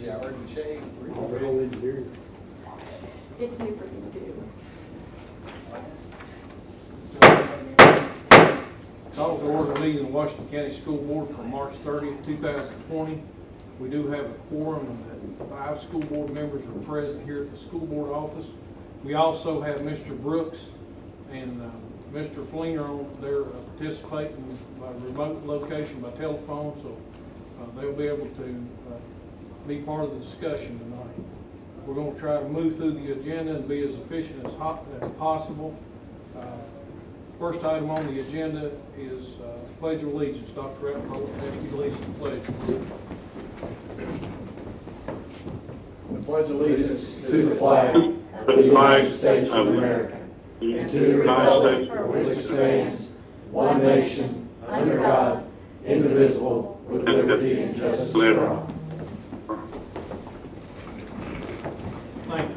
Showered and shaved. It's new for me too. Call to order the meeting of the Washington County School Board for March 30th, 2020. We do have a quorum, and 5 school board members are present here at the school board office. We also have Mr. Brooks and Mr. Fleener on there participating by remote location by telephone, so they'll be able to be part of the discussion tonight. We're going to try to move through the agenda and be as efficient as possible. First item on the agenda is Pledge of Allegiance. Dr. Ratliff, ask you to lead the pledge. I pledge allegiance to the flag of the United States of America and to the republic for which it stands, one nation, under God, indivisible, with liberty and justice for all. Thank you.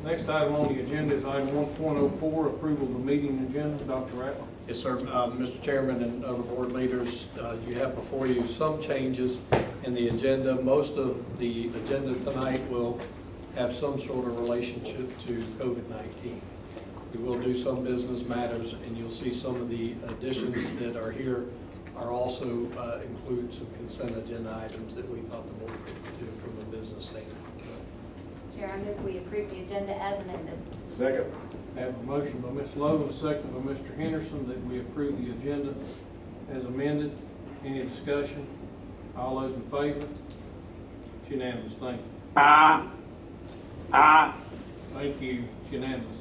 Next item on the agenda is item 1.04, approval of the meeting agenda. Dr. Ratliff. Yes, sir. Mr. Chairman and other board leaders, you have before you some changes in the agenda. Most of the agenda tonight will have some sort of relationship to COVID-19. We will do some business matters, and you'll see some of the additions that are here are also include some consent agenda items that we thought the board could do from a business standpoint. Chair, I move we approve the agenda as amended. Second. I have a motion by Ms. Lowe and a second by Mr. Henderson that we approve the agenda as amended. Any discussion? All those in favor? It's unanimous. Thank you. Thank you. It's unanimous.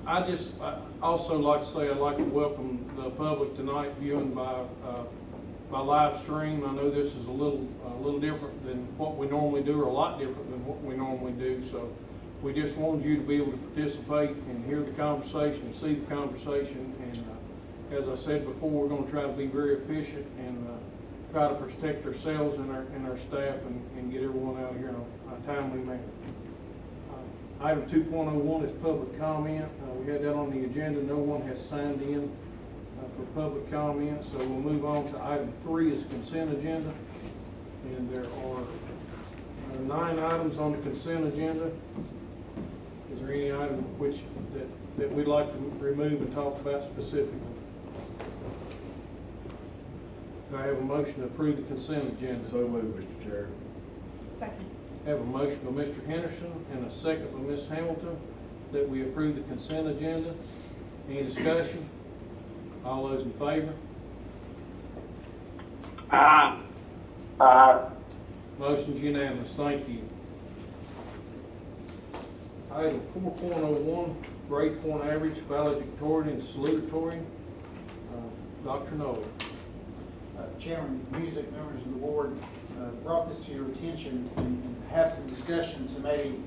I also like to say I'd like to welcome the public tonight viewing by live stream. I know this is a little different than what we normally do, or a lot different than what we normally do. So we just wanted you to be able to participate and hear the conversation and see the conversation. And as I said before, we're going to try to be very efficient and try to protect ourselves and our staff and get everyone out of here in a timely manner. Item 2.01 is public comment. We had that on the agenda. No one has signed in for public comment, so we'll move on to item 3 is consent agenda. And there are 9 items on the consent agenda. Is there any item that we'd like to remove and talk about specifically? Do I have a motion to approve the consent agenda? So moved, Mr. Chair. Second. I have a motion by Mr. Henderson and a second by Ms. Hamilton that we approve the consent agenda. Any discussion? All those in favor? Motion's unanimous. Thank you. Item 4.01, grade point average, valedictorian and salutatorian. Dr. Noel. Chairman, music, members of the board, brought this to your attention and have some discussion to maybe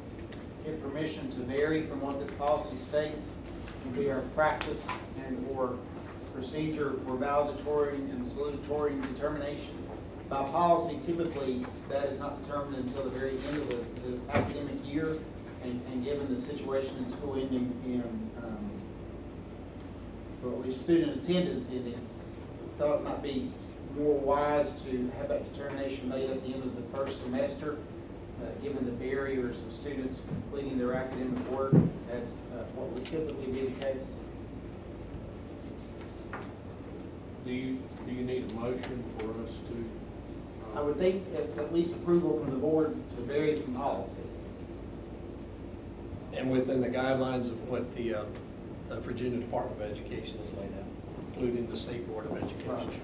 get permission to vary from what this policy states and be our practice and or procedure for valedictorian and salutatorian determination. By policy, typically, that is not determined until the very end of the academic year, and given the situation in school ending in, or at least student attendance ending, thought it might be more wise to have that determination made at the end of the first semester, given the barriers of students completing their academic work, as what would typically be the case. Do you need a motion for us to? I would think at least approval from the board to vary from policy. And within the guidelines of what the Virginia Department of Education has laid out, including the State Board of Education.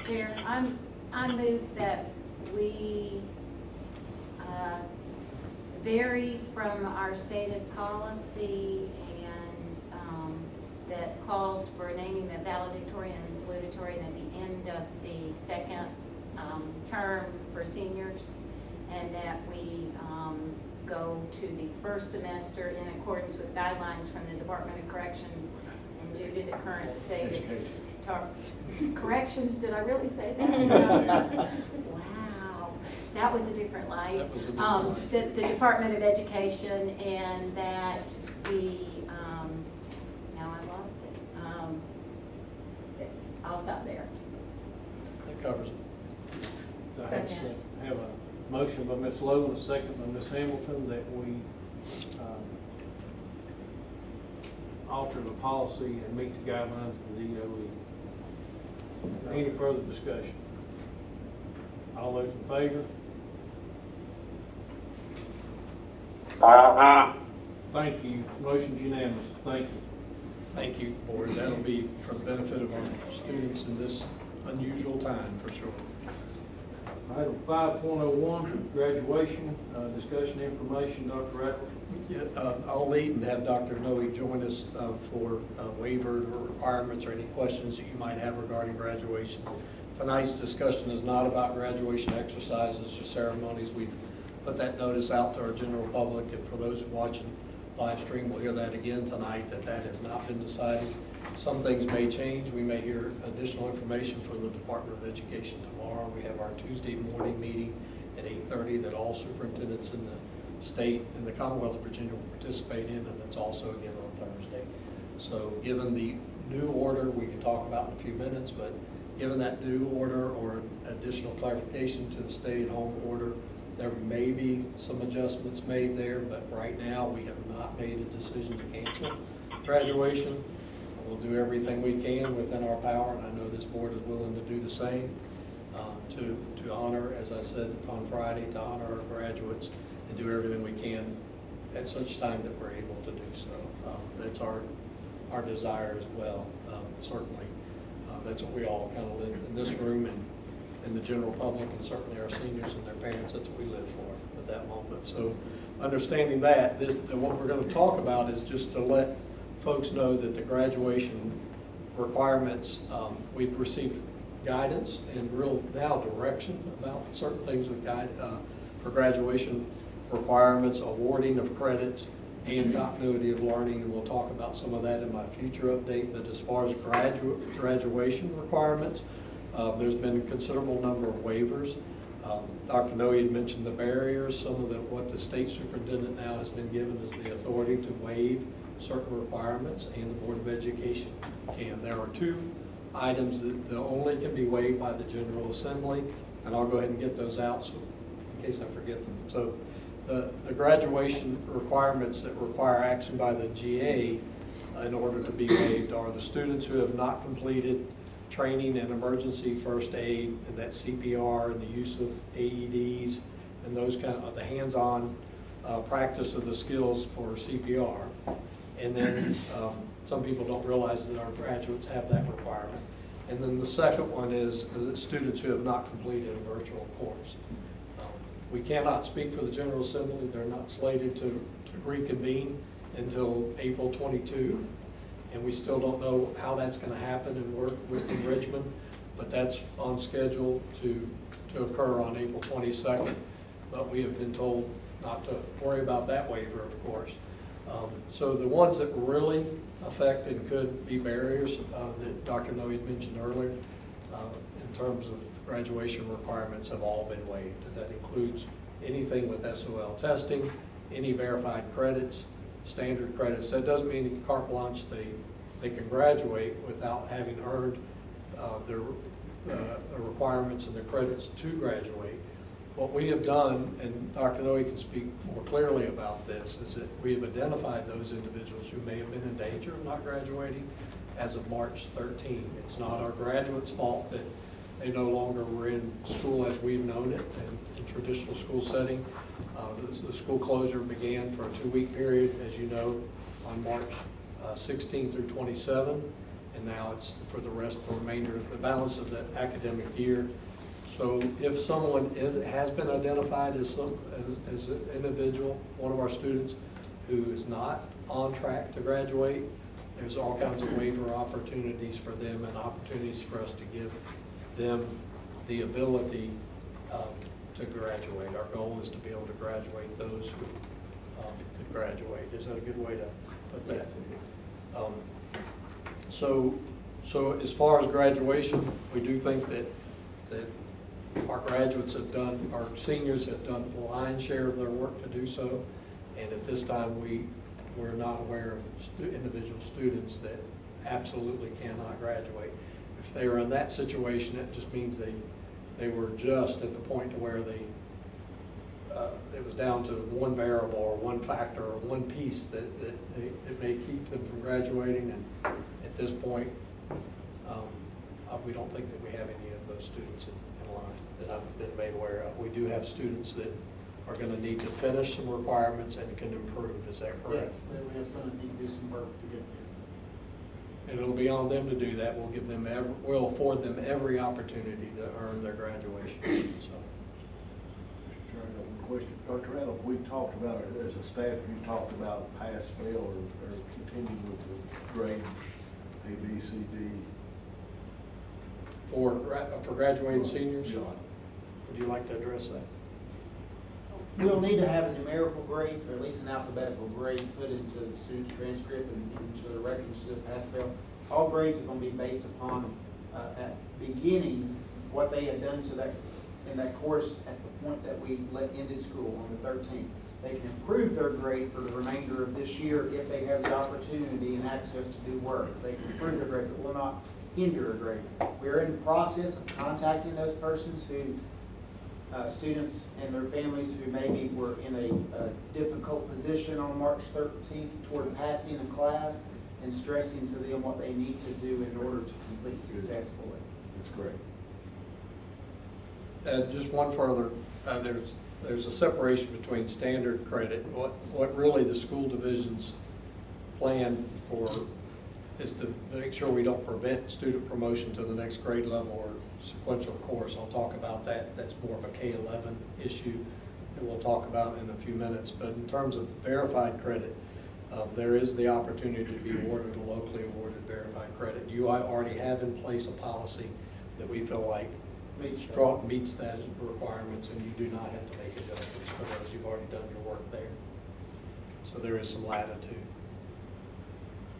Chair, I move that we vary from our stated policy and that calls for naming the valedictorian and salutatorian at the end of the second term for seniors, and that we go to the first semester in accordance with guidelines from the Department of Corrections and due to the current state of corrections. Did I really say that? Wow. That was a different light. That was a different light. The Department of Education, and that we, now I lost it. I'll stop there. That covers it. Second. I have a motion by Ms. Lowe and a second by Ms. Hamilton that we alter the policy and meet the guidelines of the DOE. Any further discussion? All those in favor? Thank you. Motion's unanimous. Thank you. Thank you, board. That'll be for the benefit of our students in this unusual time, for sure. Item 5.01, graduation, discussion information, Dr. Rattler. Yeah, I'll lead and have Dr. Noe join us for waiver requirements or any questions that you might have regarding graduation. Tonight's discussion is not about graduation exercises or ceremonies. We've put that notice out to our general public, and for those watching live stream, we'll hear that again tonight, that has not been decided. Some things may change. We may hear additional information from the Department of Education tomorrow. We have our Tuesday morning meeting at 8:30 that all superintendents in the state and the Commonwealth of Virginia will participate in, and it's also again on Thursday. So given the new order, we can talk about in a few minutes, but given that new order or additional clarification to the stay-at-home order, there may be some adjustments made there, but right now we have not made a decision to cancel graduation. We'll do everything we can within our power, and I know this board is willing to do the same, to honor, as I said on Friday, to honor our graduates and do everything we can at such time that we're able to do so. That's our desire as well, certainly. That's what we all kind of live in this room and the general public, and certainly our seniors and their parents. That's what we live for at that moment. So understanding that, what we're going to talk about is just to let folks know that the graduation requirements, we've received guidance and real now direction about certain things with for graduation requirements, awarding of credits, and continuity of learning, and we'll talk about some of that in my future update. But as far as graduation requirements, there's been a considerable number of waivers. Dr. Noe had mentioned the barriers. Some of what the state superintendent now has been given is the authority to waive certain requirements, and the Board of Education can. There are two items that only can be waived by the General Assembly, and I'll go ahead and get those out so in case I forget them. So the graduation requirements that require action by the GA in order to be waived are the students who have not completed training in emergency first aid, and that's CPR and the use of AEDs and those kind of the hands-on practice of the skills for CPR. And then some people don't realize that our graduates have that requirement. And then the second one is the students who have not completed a virtual course. We cannot speak for the General Assembly. They're not slated to reconvene until April 22. And we still don't know how that's going to happen and work in Richmond, but that's on schedule to occur on April 22nd. But we have been told not to worry about that waiver, of course. So the ones that really affect and could be barriers that Dr. Noe had mentioned earlier in terms of graduation requirements have all been waived. That includes anything with SOL testing, any verified credits, standard credits. That doesn't mean carte blanche they can graduate without having earned the requirements and the credits to graduate. What we have done, and Dr. Noe can speak more clearly about this, is that we have identified those individuals who may have been in danger of not graduating as of March 13. It's not our graduates' fault that they no longer were in school as we've known it in traditional school setting. The school closure began for a 2-week period, as you know, on March 16 through 27, and now it's for the remainder of the balance of the academic year. So if someone has been identified as an individual, one of our students, who is not on track to graduate, there's all kinds of waiver opportunities for them and opportunities for us to give them the ability to graduate. Our goal is to be able to graduate those who could graduate. Is that a good way to put that? Yes, it is. So as far as graduation, we do think that Our graduates have done, our seniors have done the lion's share of their work to do so. And at this time, we're not aware of individual students that absolutely cannot graduate. If they were in that situation, it just means they were just at the point to where it was down to one variable or one factor or one piece that it may keep them from graduating. And at this point, we don't think that we have any of those students in line that I've been made aware of. We do have students that are going to need to finish some requirements and can improve. Is that correct? Yes, we have some that need to do some work to get there. And it'll be on them to do that. We'll afford them every opportunity to earn their graduation. So. Mr. Chairman, question. Dr. Adams, we talked about, or as a staff, you talked about pass, fail, or continue with the grade A, B, C, D. For graduating seniors, Yeah. would you like to address that? We'll need to have a numerical grade, or at least an alphabetical grade, put into the student's transcript and into the records to the pass-fail. All grades are going to be based upon, at beginning, what they had done to in that course at the point that we ended school on the 13th. They can improve their grade for the remainder of this year if they have the opportunity and access to do work. They can improve their grade, but will not hinder a grade. We are in the process of contacting those persons who students and their families who maybe were in a difficult position on March 13th toward passing a class and stressing to them what they need to do in order to complete successfully. That's great. Just one further, there's a separation between standard credit. What really the school divisions plan for is to make sure we don't prevent student promotion to the next grade level or sequential course. I'll talk about that. That's more of a K-11 issue that we'll talk about in a few minutes. But in terms of verified credit, there is the opportunity to be awarded a locally awarded verified credit. You already have in place a policy that we feel like meets that requirements, and you do not have to make adjustments for those. You've already done your work there. So there is some latitude.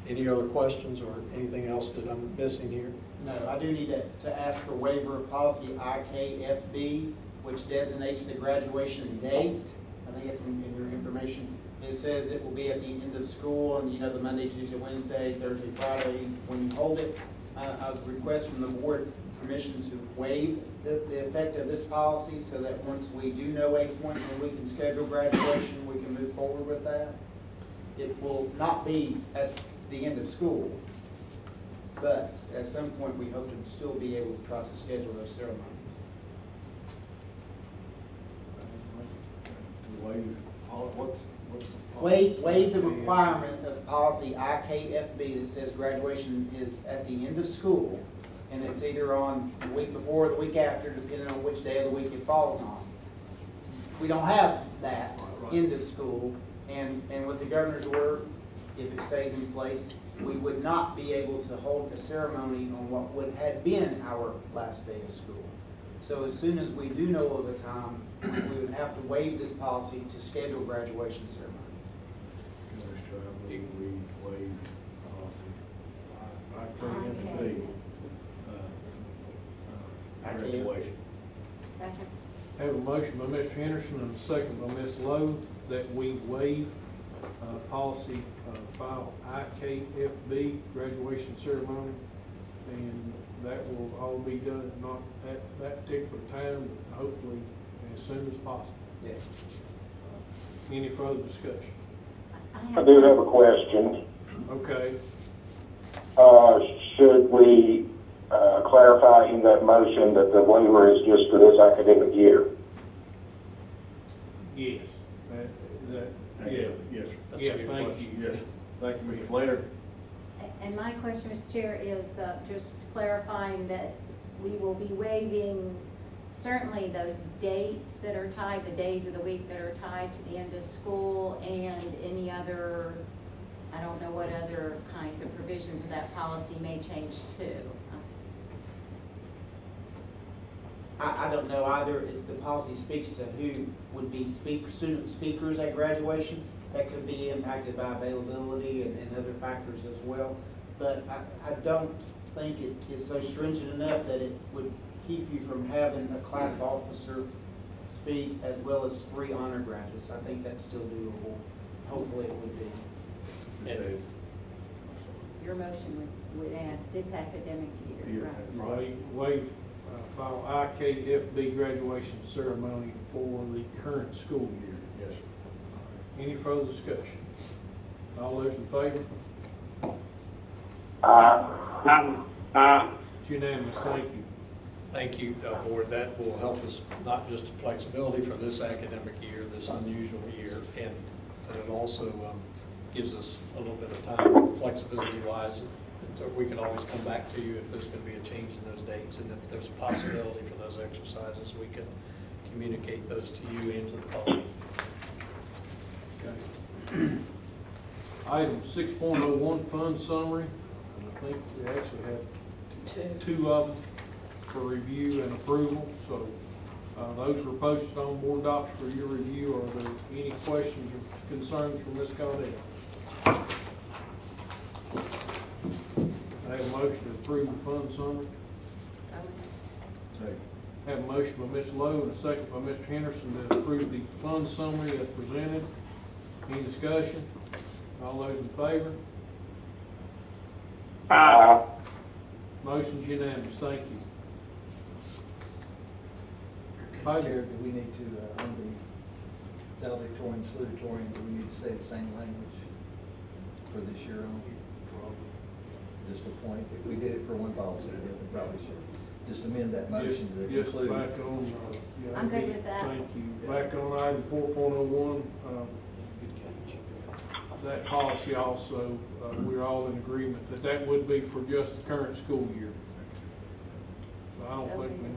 Any other questions or anything else that I'm missing here? No, I do need to ask for waiver of policy IKFB, which designates the graduation date. I think it's in your information. It says it will be at the end of school, and you know, the Monday, Tuesday, Wednesday, Thursday, Friday, when you hold it. I request from the board permission to waive the effect of this policy so that once we do know a point when we can schedule graduation, we can move forward with that. It will not be at the end of school, but at some point we hope to still be able to try to schedule those ceremonies. Waive the requirement of policy IKFB that says graduation is at the end of school, and it's either on the week before or the week after, depending on which day of the week it falls on. We don't have that end of school, and with the governor's order, if it stays in place, we would not be able to hold a ceremony on what would have been our last day of school. So as soon as we do know of the time, we would have to waive this policy to schedule graduation ceremonies. We waive policy. Graduation. Second. I have a motion by Mr. Henderson and a second by Ms. Lowe that we waive policy file IKFB, graduation ceremony, and that will all be done not at that particular time, but hopefully as soon as possible. Yes. Any further discussion? I do have a question. Okay. Should we clarify in that motion that the waiver is just for this academic year? Yes. Yeah. Yes. That's a Yeah, good thank question. you. Yes. Thank you, Ms. Slater. And my question, Mr. Chair, is just clarifying that we will be waiving certainly those dates that are tied, the days of the week that are tied to the end of school, and any other, I don't know what other kinds of provisions of that policy may change too. I don't know either. The policy speaks to who would be student speakers at graduation. That could be impacted by availability and other factors as well. But I don't think it is so stringent enough that it would keep you from having a class officer speak as well as 3 honor graduates. I think that's still doable. Hopefully it would be. And Your motion would add this academic year, right? Waive final IKFB graduation ceremony for the current school year. Yes, sir. Any further discussion? All those in favor? It's unanimous, thank you. thank you, Board. That will help us not just the flexibility for this academic year, this unusual year, and but it also gives us a little bit of time flexibility-wise. So we can always come back to you if there's going to be a change in those dates, and if there's a possibility for those exercises, we can communicate those to you and to the public. Okay. Item 6.01, fund summary. And I think we actually have two of them for review and approval. So those were posted on board docs for your review. Are there any questions or concerns from Ms. Caudell? I have a motion to approve the fund summary. Second. Have a motion by Ms. Lowe and a second by Mr. Henderson to approve the fund summary as presented. Any discussion? All those in favor? Motion's unanimous. Thank you. Mr. Chair, do we need to, on the valedictorian, salutatorian, do we need to say the same language for this year on? Just a point, if we did it for one policy, then we probably should just amend that motion to Yes, include. back on, yeah, I'm good with that. Thank you. Back on item 4.01, that policy also, we're all in agreement that that would be for just the current school year. So I don't think we,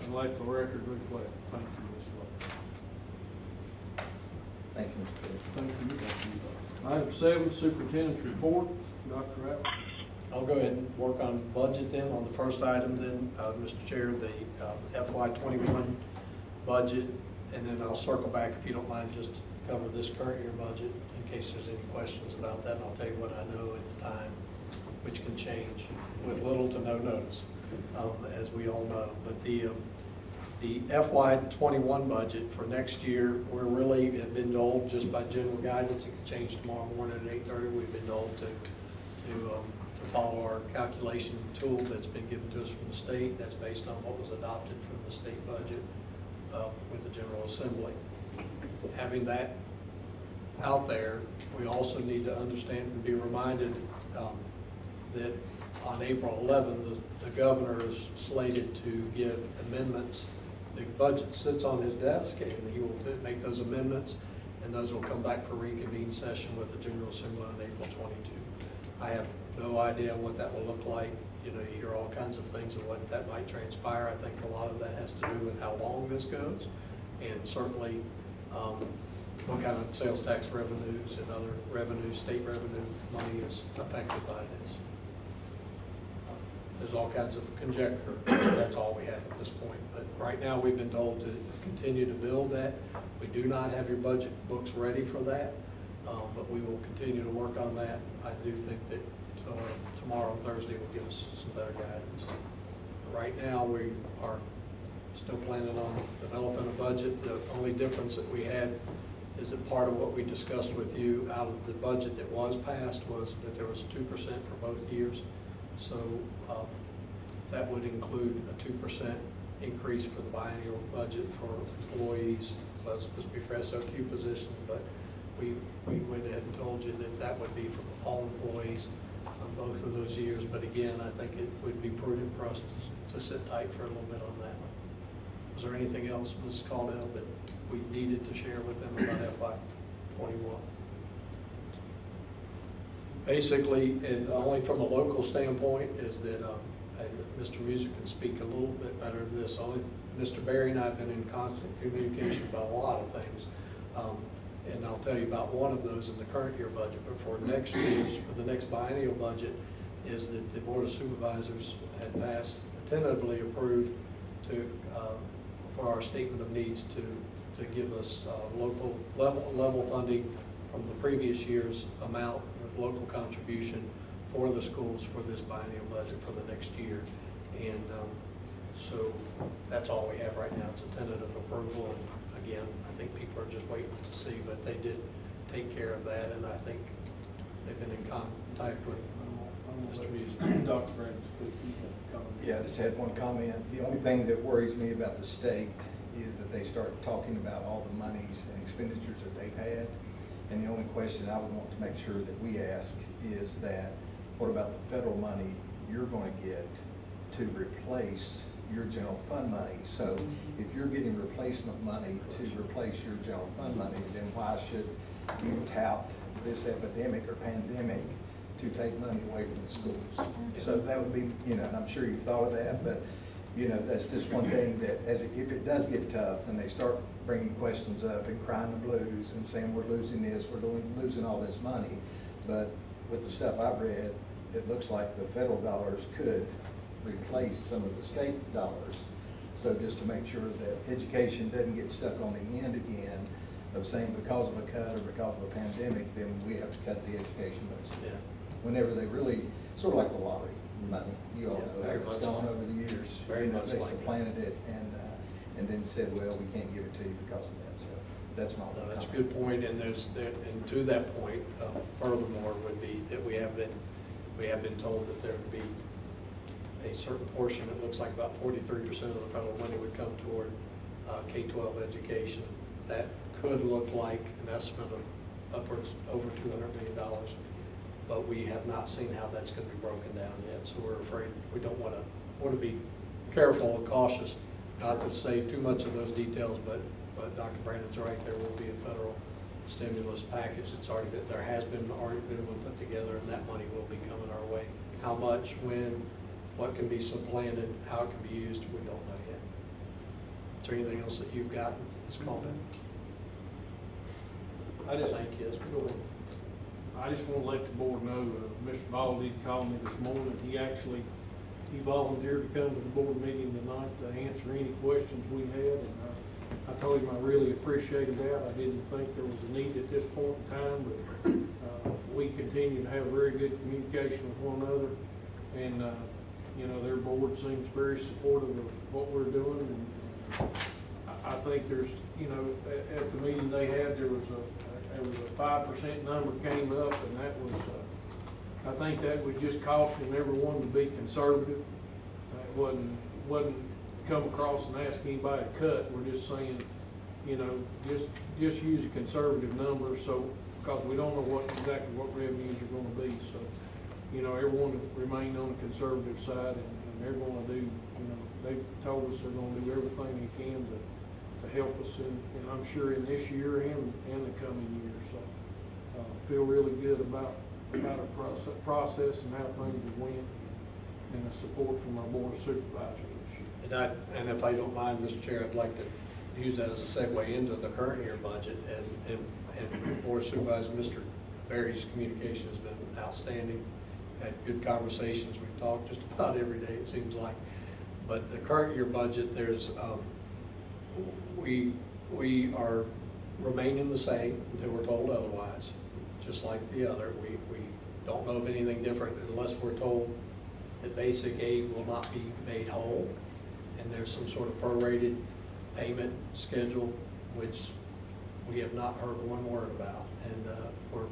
and let the record reflect. Thank you, Ms. Lowe. Thank you, Mr. Chair. Thank you. Item 7, superintendent's report. Dr. Rapp. I'll go ahead and work on budget then, on the first item then, Mr. Chair, the FY '21 budget, and then I'll circle back, if you don't mind, just to cover this current year budget, in case there's any questions about that, and I'll tell you what I know at the time, which can change with little to no notice, as we all know. But the FY '21 budget for next year, we're really have been told just by general guidance, it could change tomorrow morning at 8:30, we've been told to follow our calculation tool that's been given to us from the state. That's based on what was adopted from the state budget with the General Assembly. Having that out there, we also need to understand and be reminded that on April 11th, the governor is slated to give amendments. The budget sits on his desk, and he will make those amendments, and those will come back for reconvene session with the General Assembly on April 22. I have no idea what that will look like. You know, you hear all kinds of things of what that might transpire. I think a lot of that has to do with how long this goes, and certainly what kind of sales tax revenues and other revenues, state revenue money is affected by this. There's all kinds of conjecture. That's all we have at this point. But right now, we've been told to continue to build that. We do not have your budget books ready for that, but we will continue to work on that. I do think that tomorrow, Thursday, will give us some better guidance. Right now, we are still planning on developing a budget. The only difference that we had is that part of what we discussed with you out of the budget that was passed was that there was 2% for both years. So that would include a 2% increase for the biennial budget for employees. Well, it's supposed to be for SOQ positions, but we went ahead and told you that that would be for all employees on both of those years. But again, I think it would be prudent for us to sit tight for a little bit on that one. Was there anything else, Mrs. Caudell, that we needed to share with them about FY '21? Basically, and only from a local standpoint, is that Mr. Music can speak a little bit better than this. Only Mr. Berry and I have been in constant communication about a lot of things. And I'll tell you about one of those in the current year budget. But for next year's, for the next biennial budget, is that the Board of Supervisors had passed, tentatively approved to, for our statement of needs to give us local level funding from the previous year's amount of local contribution for the schools for this biennial budget for the next year. And so that's all we have right now. It's a tentative approval. And again, I think people are just waiting to see, but they did take care of that. And I think they've been in contact with Mr. Music. Dr. Brandon, speak. You can comment. Yeah, I just had one comment. The only thing that worries me about the state is that they start talking about all the monies and expenditures that they've had. And the only question I would want to make sure that we ask is that, what about the federal money you're going to get to replace your general fund money? So if you're getting replacement money to replace your general fund money, then why should you tout this epidemic or pandemic to take money away from the schools? So that would be, you know, and I'm sure you've thought of that, but, you know, that's just one thing that if it does get tough and they start bringing questions up and crying the blues and saying we're losing this, we're losing all this money, but with the stuff I've read, it looks like the federal dollars could replace some of the state dollars. So just to make sure that education doesn't get stuck on the end again of saying because of a cut or because of a pandemic, then we have to cut the education budget. Yeah. Whenever they really, sort of like the lottery money, you all Yeah, know, very it's much gone so. over the years. Very You know, much they like that. supplanted it and then said, well, we can't give it to you because of that. So that's my. No, that's a good point, and and to that point, furthermore, would be that we have been told that there would be a certain portion, it looks like about 43% of the federal money would come toward K-12 education. That could look like an estimate of upwards over $200 million, but we have not seen how that's going to be broken down yet. So we're afraid, we don't want to be careful and cautious not to say too much of those details, but Dr. Brandon's right, there will be a federal stimulus package. It's already been, there has been already been one put together, and that money will be coming our way. How much, when, what can be supplanted, how it can be used, we don't know yet. Is there anything else that you've got, Ms. Calden? Thank you. Go ahead. I just want to let the board know, Mr. Ball did call me this morning. He volunteered to come to the board meeting tonight to answer any questions we had. And I told him I really appreciated that. I didn't think there was a need at this point in time, but we continue to have very good communication with one another. And, you know, their board seems very supportive of what we're doing. And I think there's, you know, at the meeting they had, there was a 5% number came up, and that was, I think that was just cautioning everyone to be conservative. It wasn't come across and ask anybody to cut. We're just saying, you know, just use a conservative number, so, because we don't know exactly what revenues are gonna be. So, you know, everyone remain on the conservative side, and they're gonna do, you know, they've told us they're gonna do everything they can to help us and I'm sure in this year and the coming year. So feel really good about our process and how things have went, and the support from our board of supervisors this year. And if I don't mind, Mr. Chair, I'd like to use that as a segue into the current year budget. And Board of Supervisors, Mr. Berry's communication has been outstanding. Had good conversations. We've talked just about every day, it seems like. But the current year budget, there's we are remaining the same until we're told otherwise, just like the other. We don't know of anything different unless we're told that basic aid will not be made whole, and there's some sort of prorated payment schedule, which we have not heard one word about. And we're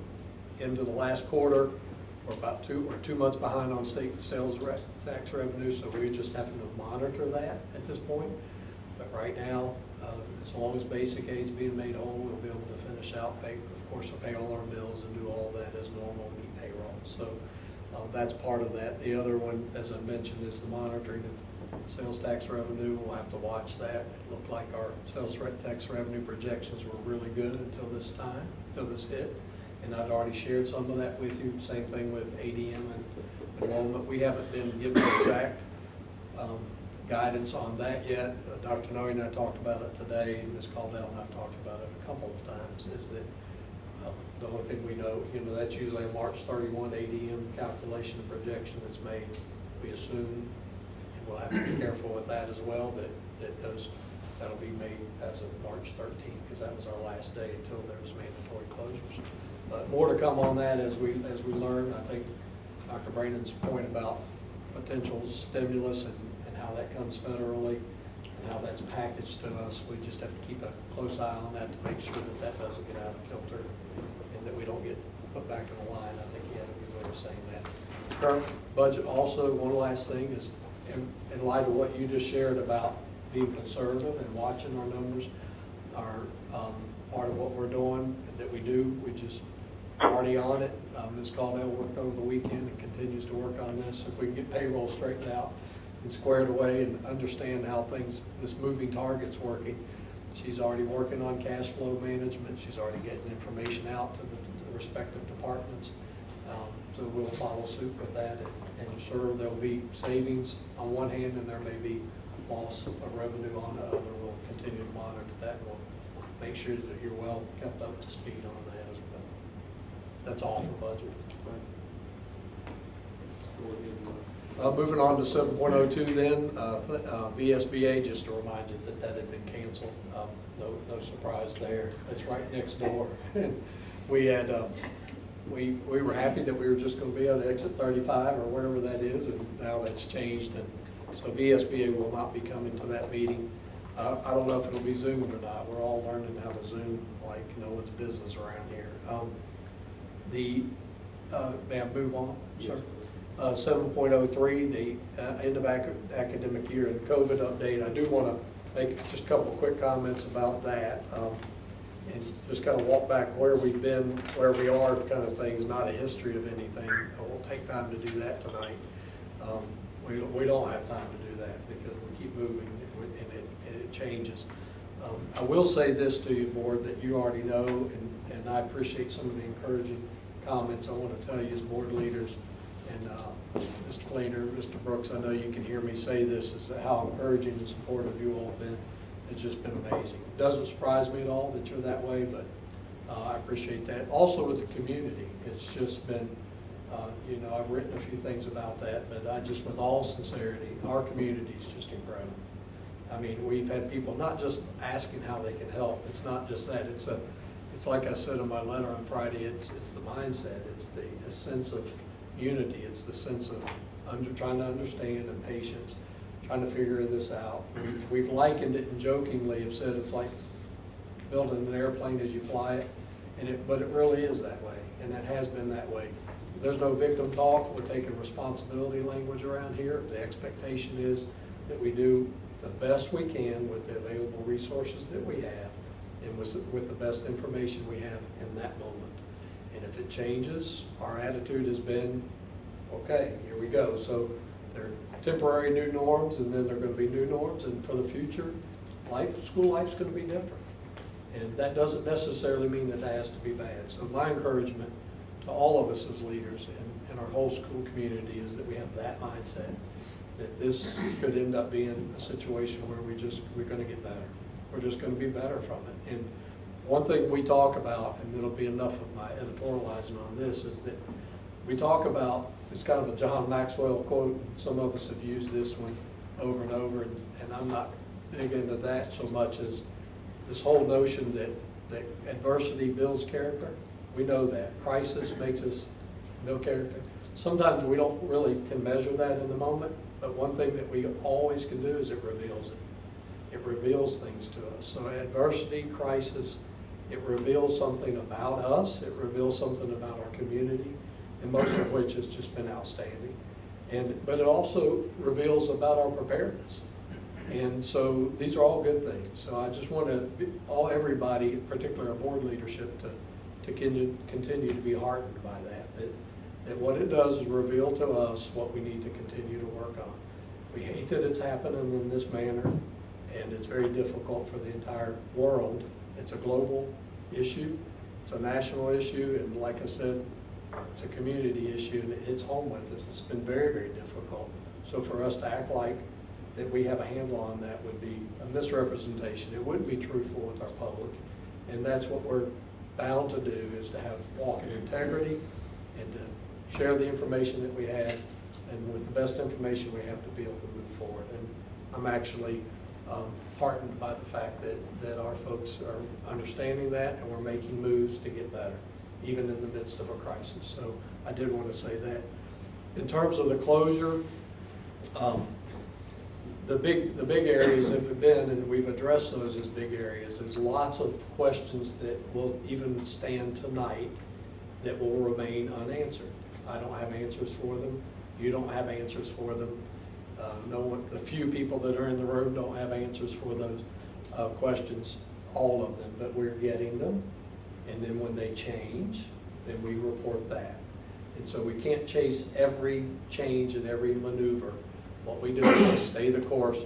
into the last quarter. We're about 2 months behind on state sales tax revenue, so we're just having to monitor that at this point. But right now, as long as basic aid's being made whole, we'll be able to finish out, pay all our bills and do all that as normal, meet payroll. So that's part of that. The other one, as I mentioned, is the monitoring of sales tax revenue. We'll have to watch that. It looked like our sales tax revenue projections were really good until this hit. And I'd already shared some of that with you. Same thing with ADM and enrollment. We haven't been given exact guidance on that yet. Dr. Noe and I talked about it today, and Ms. Caldwell and I've talked about it a couple of times, is that the only thing we know, that's usually a March 31 ADM calculation and projection that's made. We assume, and we'll have to be careful with that as well, that'll be made as of March 13th, because that was our last day until there was mandatory closures. But more to come on that as we learn. I think Dr. Brandon's point about potential stimulus and how that comes federally and how that's packaged to us. We just have to keep a close eye on that to make sure that that doesn't get out of kilter and that we don't get put back in the line. I think he had a good way of saying that. Current budget also, one last thing is, in light of what you just shared about being conservative and watching our numbers, are part of what we're doing that we do. We just already on it. Ms. Caldwell worked over the weekend and continues to work on this. If we can get payroll straightened out and squared away and understand how things, this moving target's working. She's already working on cash flow management. She's already getting information out to the respective departments. So we'll follow suit with that, and sure there'll be savings on one hand and there may be loss of revenue on the other. We'll continue to monitor that, and we'll make sure that you're well kept up to speed on that as well. That's all for budget. Moving on to 7.02 then, VSBA, just to remind you that that had been canceled. No surprise there. It's right next door. We had, we were happy that we were just going to be able to exit 35 or wherever that is, and now that's changed. And so VSBA will not be coming to that meeting. I don't know if it'll be Zoomed or not. We're all learning how to Zoom like no one's business around here. May I move on, sir? 7.03, the end of academic year and COVID update. I do want to make just a couple of quick comments about that, and just kind of walk back where we've been, where we are, kind of things, not a history of anything. I won't take time to do that tonight. We don't have time to do that because we keep moving and it changes. I will say this to you, board, that you already know, and I appreciate some of the encouraging comments. I want to tell you as board leaders, and Mr. Fleener, Mr. Brooks, I know you can hear me say this, is how encouraging and supportive you all have been. It's just been amazing. It doesn't surprise me at all that you're that way, but I appreciate that. Also with the community, it's just been, you know, I've written a few things about that, but I just, with all sincerity, our community is just incredible. I mean, we've had people not just asking how they can help. It's not just that. It's like I said in my letter on Friday, it's the mindset. It's a sense of unity. It's the sense of trying to understand and patience, trying to figure this out. We've likened it and jokingly have said it's like building an airplane as you fly it, but it really is that way, and it has been that way. There's no victim talk. We're taking responsibility language around here. The expectation is that we do the best we can with the available resources that we have and with the best information we have in that moment. And if it changes, our attitude has been, okay, here we go. So there are temporary new norms, and then there are going to be new norms, and for the future, school life's going to be different. And that doesn't necessarily mean that has to be bad. So my encouragement to all of us as leaders and our whole school community is that we have that mindset, that this could end up being a situation where we're going to get better. We're just going to be better from it. And one thing we talk about, and it'll be enough of my editorializing on this, is that we talk about, it's kind of a John Maxwell quote. Some of us have used this one over and over, and I'm not big into that so much as this whole notion that adversity builds character. We know that. Crisis makes us build character. Sometimes we don't really can measure that in the moment, but one thing that we always can do is it reveals it. It reveals things to us. So adversity, crisis, it reveals something about us. It reveals something about our community, and most of which has just been outstanding. But it also reveals about our preparedness. And so these are all good things. So I just want everybody, particularly our board leadership, to continue to be heartened by that what it does is reveal to us what we need to continue to work on. We hate that it's happening in this manner, and it's very difficult for the entire world. It's a global issue, it's a national issue, and like I said, it's a community issue, and it's home with us. It's been very, very difficult. So for us to act like that we have a handle on that would be a misrepresentation. It wouldn't be truthful with our public, and that's what we're bound to do, is to walk in integrity and to share the information that we have, and with the best information we have to be able to move forward. And I'm actually heartened by the fact that our folks are understanding that, and we're making moves to get better, even in the midst of a crisis. So I did want to say that. In terms of the closure, the big areas have been, and we've addressed those as big areas. There's lots of questions that will even stand tonight that will remain unanswered. I don't have answers for them. You don't have answers for them. No one, the few people that are in the room don't have answers for those questions, all of them, but we're getting them. And then when they change, then we report that. And so we can't chase every change and every maneuver. What we do is stay the course.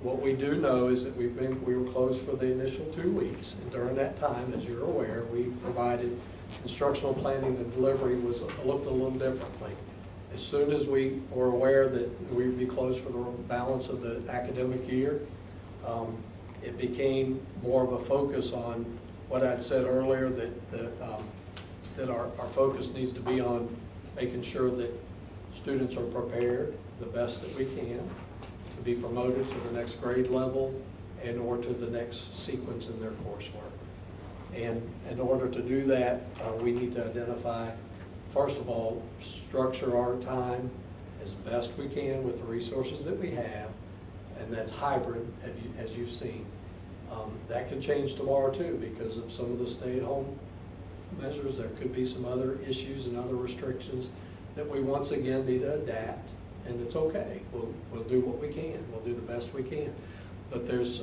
What we do know is that we were closed for the initial 2 weeks. And during that time, as you're aware, we provided instructional planning and delivery looked a little differently. As soon as we were aware that we would be closed for the balance of the academic year, it became more of a focus on what I'd said earlier, that our focus needs to be on making sure that students are prepared the best that we can to be promoted to the next grade level and or to the next sequence in their coursework. And in order to do that, we need to identify, first of all, structure our time as best we can with the resources that we have, and that's hybrid, as you've seen. That could change tomorrow too because of some of the stay-at-home measures. There could be some other issues and other restrictions that we once again need to adapt, and it's okay. We'll do what we can. We'll do the best we can. But there's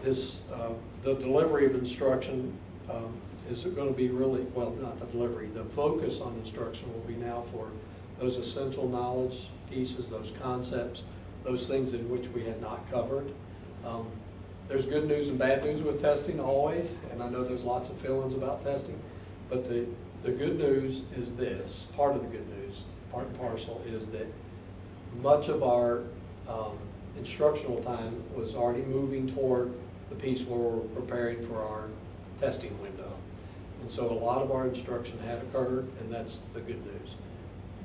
the delivery of instruction is going to be really, well, not the delivery, the focus on instruction will be now for those essential knowledge pieces, those concepts, those things in which we had not covered. There's good news and bad news with testing always, and I know there's lots of feelings about testing, but the good news is this, part of the good news, part and parcel, is that much of our instructional time was already moving toward the piece where we're preparing for our testing window. And so a lot of our instruction had occurred, and that's the good news.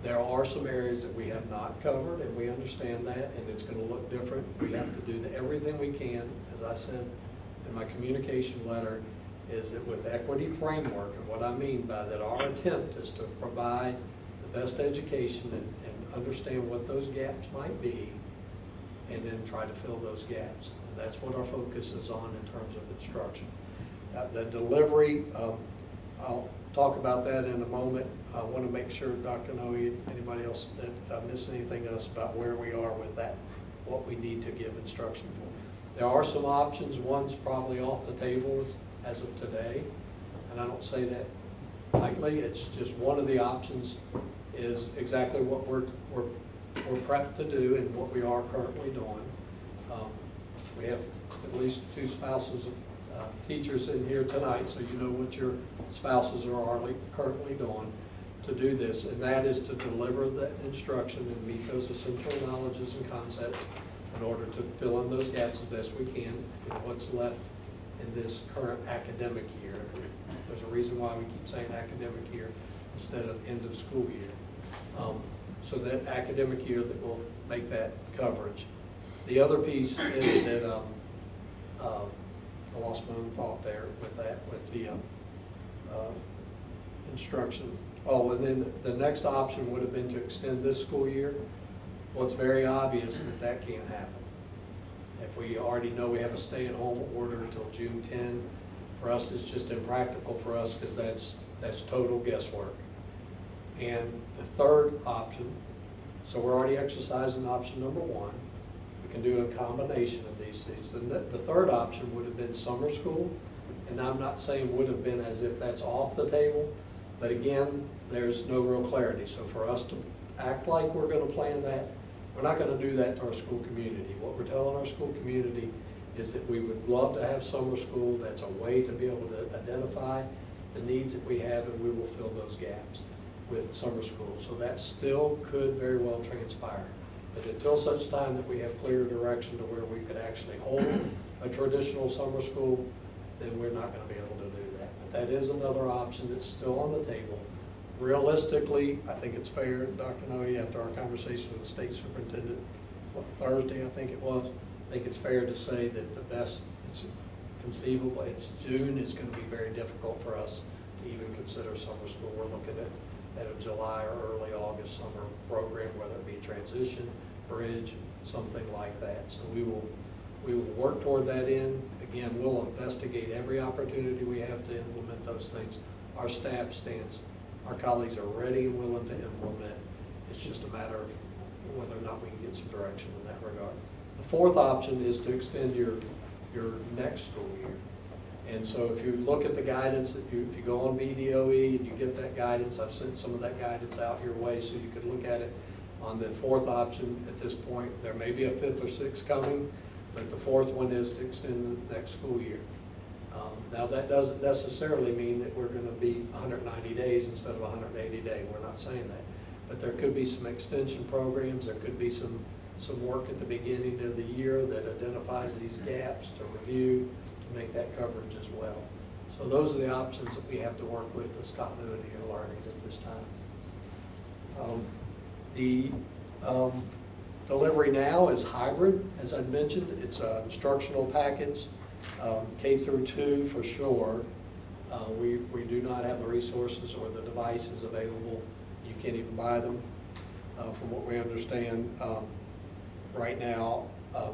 There are some areas that we have not covered, and we understand that, and it's going to look different. We have to do everything we can, as I said in my communication letter, is that with equity framework, and what I mean by that, our attempt is to provide the best education and understand what those gaps might be, and then try to fill those gaps. And that's what our focus is on in terms of instruction. The delivery, I'll talk about that in a moment. I want to make sure, Dr. Noe, anybody else, that I miss anything else about where we are with that, what we need to give instruction for. There are some options. One's probably off the table as of today, and I don't say that lightly. It's just one of the options is exactly what we're prepped to do and what we are currently doing. We have at least 2 spouses of teachers in here tonight, so you know what your spouses are currently doing to do this, and that is to deliver the instruction and meet those essential knowledges and concepts in order to fill in those gaps as best we can in what's left in this current academic year. There's a reason why we keep saying academic year instead of end of school year. So that academic year that will make that coverage. The other piece is that I lost my own thought there with that, with the instruction. Oh, and then the next option would have been to extend this school year. Well, it's very obvious that that can't happen. If we already know we have a stay-at-home order until June 10, for us it's just impractical for us because that's total guesswork. And the third option, so we're already exercising option number 1. We can do a combination of these things. The third option would have been summer school, and I'm not saying would have been as if that's off the table, but again, there's no real clarity. So for us to act like we're going to plan that, we're not going to do that to our school community. What we're telling our school community is that we would love to have summer school. That's a way to be able to identify the needs that we have, and we will fill those gaps with summer school. So that still could very well transpire. But until such time that we have clear direction to where we could actually hold a traditional summer school, then we're not going to be able to do that. But that is another option that's still on the table. Realistically, I think it's fair, Dr. Noe, after our conversation with the state superintendent Thursday, I think it was, I think it's fair to say that the best, it's conceivable, it's June, it's going to be very difficult for us to even consider summer school. We're looking at a July or early August summer program, whether it be transition, bridge, something like that. So we will work toward that end. Again, we'll investigate every opportunity we have to implement those things. Our staff stands, our colleagues are ready and willing to implement. It's just a matter of whether or not we can get some direction in that regard. The fourth option is to extend your next school year. And so if you look at the guidance, if you go on BDOE and you get that guidance, I've sent some of that guidance out your way so you could look at it. On the fourth option at this point, there may be a fifth or sixth coming, but the fourth one is to extend the next school year. Now that doesn't necessarily mean that we're going to be 190 days instead of 180 days. We're not saying that. But there could be some extension programs. There could be some work at the beginning of the year that identifies these gaps to review to make that coverage as well. So those are the options that we have to work with as continuity of learning at this time. The delivery now is hybrid, as I mentioned. It's instructional packets, K through 2 for sure. We do not have the resources or the devices available. You can't even buy them, from what we understand. Right now,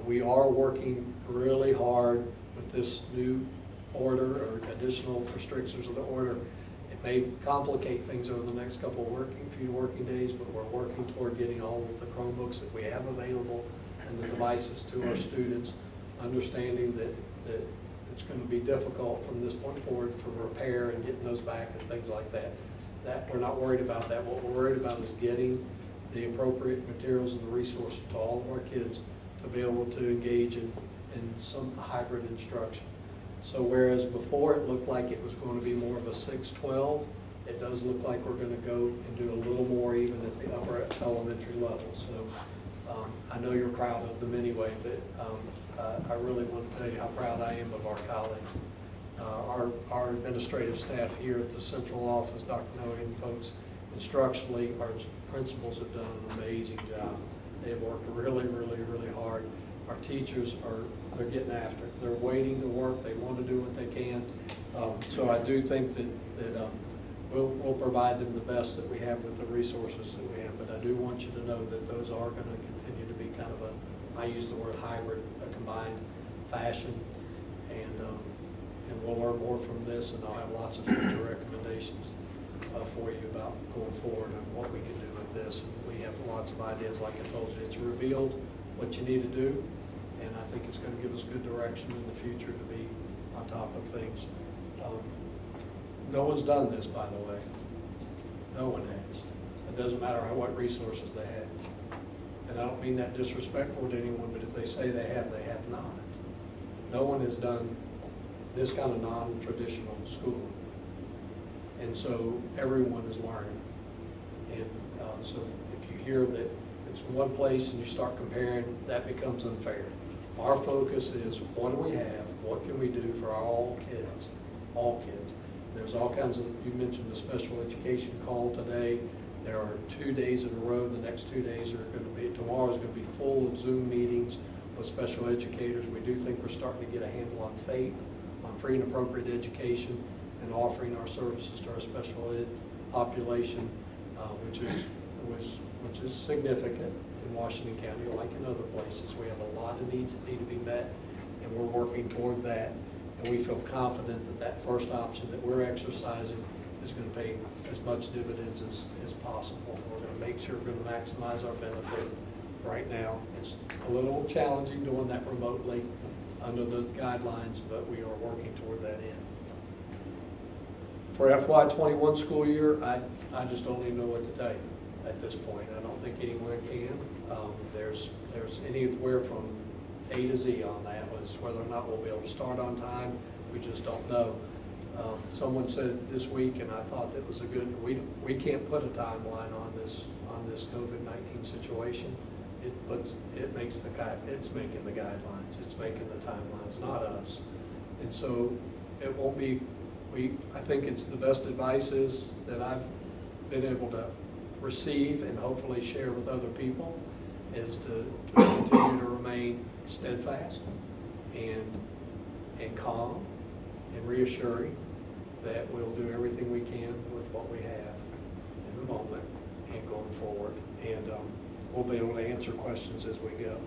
we are working really hard with this new order or additional restrictions of the order. It may complicate things over the next few working days, but we're working toward getting all of the Chromebooks that we have available and the devices to our students, understanding that it's going to be difficult from this point forward for repair and getting those back and things like that. We're not worried about that. What we're worried about is getting the appropriate materials and the resources to all of our kids to be able to engage in some hybrid instruction. So whereas before it looked like it was going to be more of a 6-12, it does look like we're going to go and do a little more even at the upper elementary level. So I know you're proud of them anyway, but I really want to tell you how proud I am of our colleagues. Our administrative staff here at the central office, Dr. Noe and folks, instructionally, our principals have done an amazing job. They have worked really, really, really hard. Our teachers they're getting after it. They're waiting to work. They want to do what they can. So I do think that we'll provide them the best that we have with the resources that we have. But I do want you to know that those are going to continue to be kind of I use the word hybrid, a combined fashion. And we'll learn more from this, and I'll have lots of future recommendations for you about going forward and what we can do with this. And we have lots of ideas, like I told you. It's revealed what you need to do, and I think it's going to give us good direction in the future to be on top of things. No one's done this, by the way. No one has. It doesn't matter what resources they have. And I don't mean that disrespectful to anyone, but if they say they have not. No one has done this kind of non-traditional schooling. And so everyone is learning. And so if you hear that it's one place and you start comparing, that becomes unfair. Our focus is, what do we have? What can we do for all kids? All kids. There's all kinds of, you mentioned the special education call today. There are 2 days in a row. The next 2 days are going to be, tomorrow is going to be full of Zoom meetings with special educators. We do think we're starting to get a handle on FAPE, on free and appropriate education, and offering our services to our special ed population, which is significant in Washington County, like in other places. We have a lot of needs that need to be met, and we're working toward that. And we feel confident that that first option that we're exercising is going to pay as much dividends as possible. We're going to make sure we're going to maximize our benefit. Right now, it's a little challenging doing that remotely under the guidelines, but we are working toward that end. For FY21 school year, I just don't even know what to tell you at this point. I don't think anyone can. There's anywhere from A to Z on that. Whether or not we'll be able to start on time, we just don't know. Someone said this week, and I thought that was a good. We can't put a timeline on this COVID-19 situation. It's making the guidelines. It's making the timelines, not us. And so it won't be. I think it's the best advice is that I've been able to receive and hopefully share with other people is to continue to remain steadfast and calm and reassuring that we'll do everything we can with what we have in the moment and going forward. And we'll be able to answer questions as we go.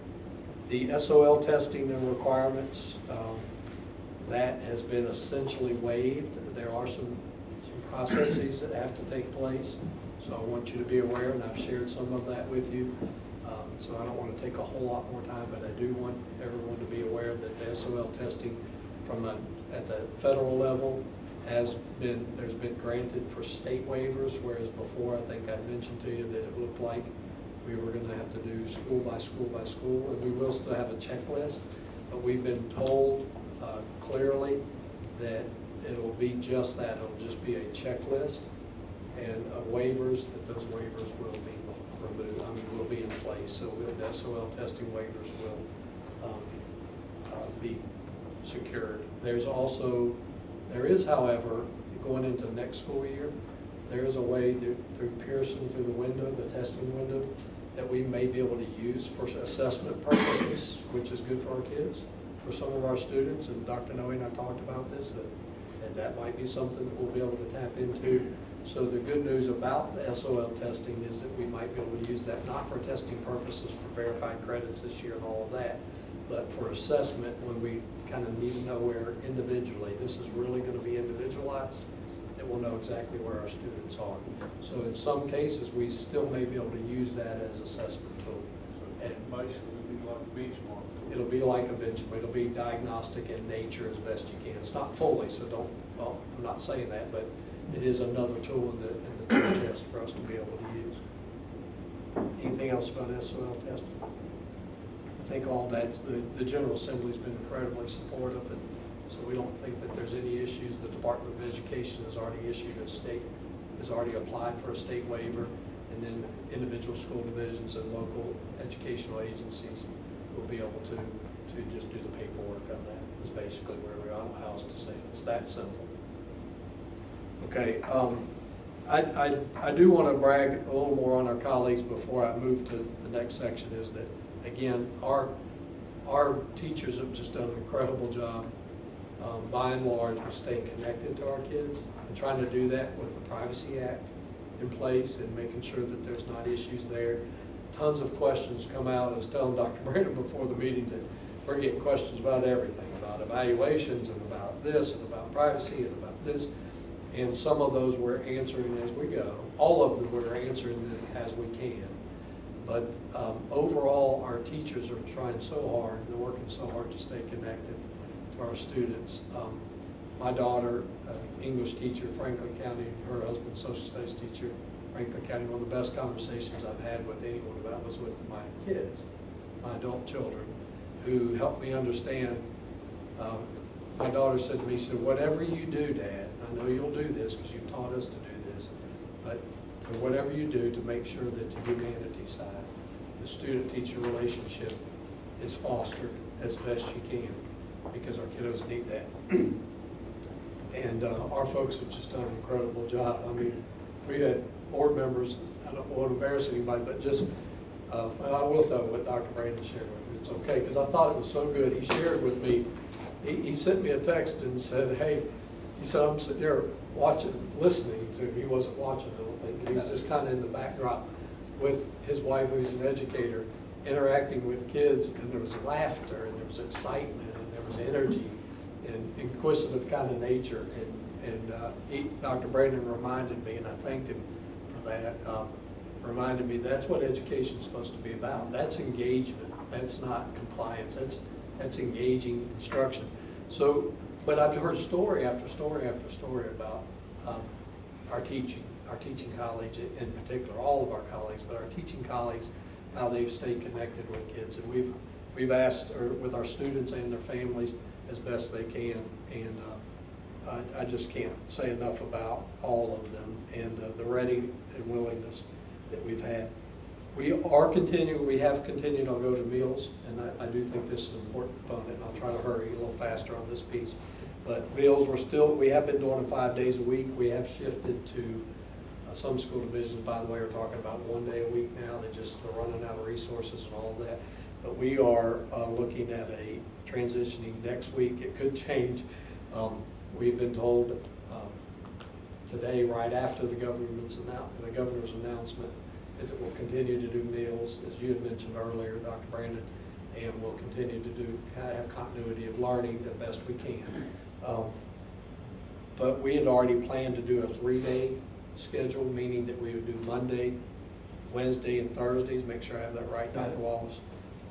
The SOL testing and requirements, that has been essentially waived. There are some processes that have to take place, so I want you to be aware, and I've shared some of that with you. So I don't want to take a whole lot more time, but I do want everyone to be aware that the SOL testing at the federal level there's been granted for state waivers, whereas before, I think I mentioned to you that it looked like we were going to have to do school by school by school, and we will still have a checklist, but we've been told clearly that it'll be just that. It'll just be a checklist and waivers, that those waivers will be removed, will be in place. So the SOL testing waivers will be secured. There is, however, going into next school year, there is a way through Pearson, through the window, the testing window, that we may be able to use for assessment purposes, which is good for our kids, for some of our students. And Dr. Noe and I talked about this, that might be something that we'll be able to tap into. So the good news about the SOL testing is that we might be able to use that, not for testing purposes for verifying credits this year and all of that, but for assessment when we kind of need to know where individually, this is really going to be individualized, that we'll know exactly where our students are. So in some cases, we still may be able to use that as assessment tool. And Basically, it'd be like a benchmark. it'll be like a benchmark, it'll be diagnostic in nature as best you can. It's not fully, so I'm not saying that, but it is another tool in the tool chest for us to be able to use. Anything else about SOL testing? I think all that's, the General Assembly's been incredibly supportive, and so we don't think that there's any issues. The Department of Education has already has already applied for a state waiver, and then individual school divisions and local educational agencies will be able to just do the paperwork on that, is basically where we are. I don't know how else to say it. It's that simple. Okay, I do want to brag a little more on our colleagues before I move to the next section, is that, again, our teachers have just done an incredible job, by and large, with staying connected to our kids and trying to do that with the Privacy Act in place and making sure that there's not issues there. Tons of questions come out. I was telling Dr. Brandon before the meeting that we're getting questions about everything, about evaluations and about this and about privacy and about this. And some of those we're answering as we go. All of them we're answering them as we can. But overall, our teachers are trying so hard, they're working so hard to stay connected to our students. My daughter, English teacher, Franklin County, her husband, social studies teacher, Franklin County, one of the best conversations I've had with anyone about was with my kids, my adult children, who helped me understand. My daughter said to me, she said, whatever you do, Dad, I know you'll do this because you've taught us to do this, but whatever you do to make sure that the humanities side, the student-teacher relationship is fostered as best you can, because our kiddos need that. And our folks have just done an incredible job. I mean, we had board members, I don't want to embarrass anybody, but just, well, I will tell you what Dr. Brandon shared with me. It's okay, because I thought it was so good. He shared with me, he sent me a text and said, hey, he said, I'm sitting there watching, listening to him. He wasn't watching, I don't think. He was just kind of in the backdrop with his wife, who's an educator, interacting with kids, and there was laughter, and there was excitement, and there was energy, and inquisitive kind of nature. And Dr. Brandon reminded me, and I thanked him for that, reminded me that's what education is supposed to be about. That's engagement. That's not compliance. That's engaging instruction. So, but I've heard story after story after story about our teaching colleagues in particular, all of our colleagues, but our teaching colleagues, how they've stayed connected with kids. And we've asked with our students and their families as best they can. And I just can't say enough about all of them and the ready and willingness that we've had. We have continued, I'll go to meals, and I do think this is an important component, and I'll try to hurry a little faster on this piece. But meals, we have been doing them 5 days a week. We have shifted to some school divisions, by the way, are talking about 1 day a week now. They're running out of resources and all of that. But we are looking at a transitioning next week. It could change. We've been told today, right after the governor's announcement, is that we'll continue to do meals. As you had mentioned earlier, Dr. Brandon, and we'll continue to have continuity of learning the best we can. But we had already planned to do a 3-day schedule, meaning that we would do Monday, Wednesday, and Thursdays. Make sure I have that right, Dr. Wallace.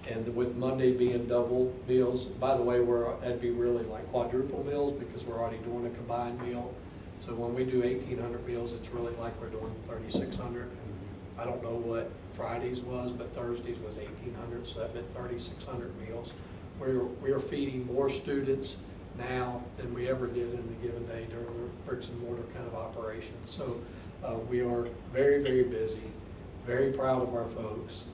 And with Monday being double meals, by the way, that'd be really like quadruple meals because we're already doing a combined meal. So when we do 1,800 meals, it's really like we're doing 3,600. And I don't know what Fridays was, but Thursdays was 1,800, so that meant 3,600 meals. We're feeding more students now than we ever did in the given day during a bricks and mortar kind of operation. So we are very, very busy, very proud of our folks.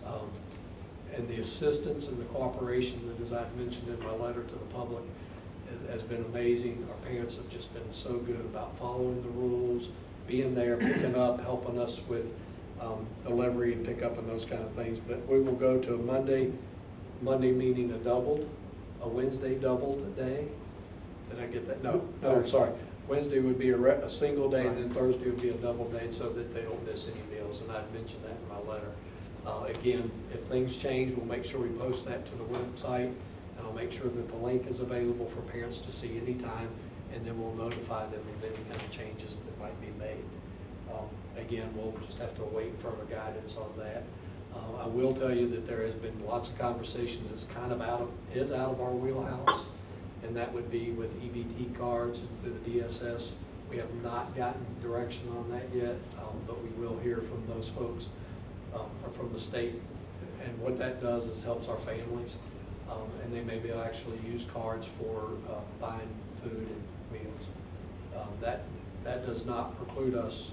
And the assistance and the cooperation that, as I've mentioned in my letter to the public, has been amazing. Our parents have just been so good about following the rules, being there, picking up, helping us with delivery and pickup and those kind of things. But we will go to a Monday meaning a Wednesday doubled day. Did I get that? No, sorry. Wednesday would be a single day, and then Thursday would be a double day so that they don't miss any meals, and I'd mentioned that in my letter. Again, if things change, we'll make sure we post that to the website, and I'll make sure that the link is available for parents to see anytime, and then we'll notify them of any kind of changes that might be made. Again, we'll just have to wait for further guidance on that. I will tell you that there has been lots of conversation that's kind of out of our wheelhouse, and that would be with EBT cards and through the DSS. We have not gotten direction on that yet, but we will hear from those folks or from the state. And what that does is helps our families, and they maybe actually use cards for buying food and meals. That does not preclude us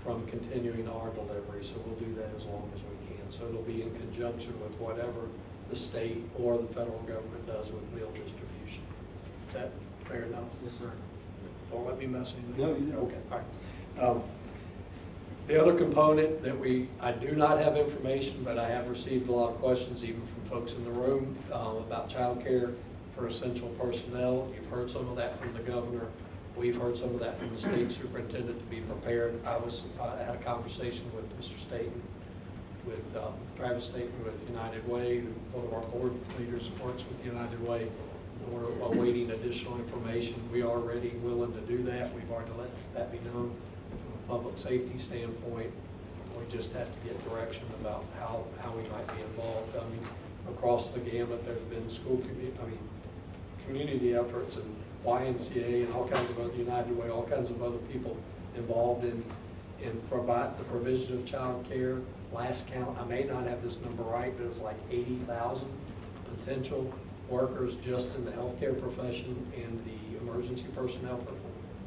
from continuing our delivery, so we'll do that as long as we can. So it'll be in conjunction with whatever the state or the federal government does with meal distribution. Is that fair enough? Yes, sir. Don't let me mess anything. No, you don't. Okay, all right. The other component that I do not have information, but I have received a lot of questions, even from folks in the room, about childcare for essential personnel. You've heard some of that from the governor. We've heard some of that from the state superintendent to be prepared. I had a conversation with Mr. Staten, with Travis Staten with United Way, who one of our board leaders works with United Way. We're awaiting additional information. We are ready and willing to do that. We've already let that be known from a public safety standpoint. We just have to get direction about how we might be involved. I mean, across the gamut, there's been community efforts and YMCA and all kinds of other, United Way, all kinds of other people involved in provide the provision of child care. Last count, I may not have this number right, but it was like 80,000 potential workers just in the healthcare profession and the emergency personnel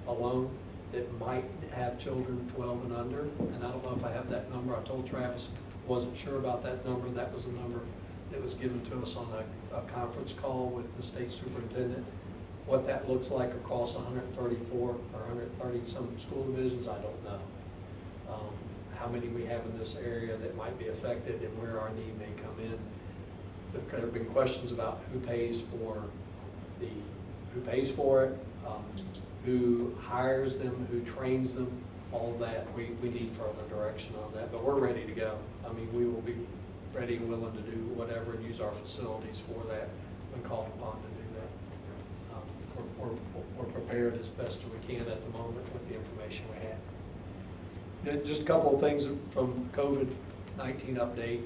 alone that might have children 12 and under. And I don't know if I have that number. I told Travis, wasn't sure about that number. That was a number that was given to us on a conference call with the state superintendent. What that looks like across 134 or 130 some school divisions, I don't know. How many we have in this area that might be affected and where our need may come in. There have been questions about who pays for it, who hires them, who trains them, all that. We need further direction on that, but we're ready to go. I mean, we will be ready and willing to do whatever and use our facilities for that when called upon to do that. We're prepared as best as we can at the moment with the information we have. Just a couple of things from COVID-19 update.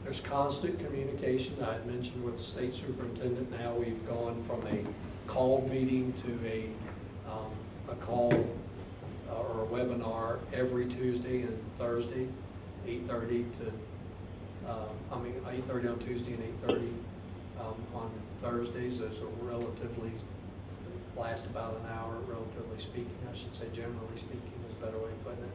There's constant communication. I had mentioned with the state superintendent. Now we've gone from a called meeting to a call or a webinar every Tuesday and Thursday, 8:30 to 8:30 on Tuesday and 8:30 on Thursdays. Those are relatively last about an hour, relatively speaking. I should say, generally speaking, is a better way of putting it.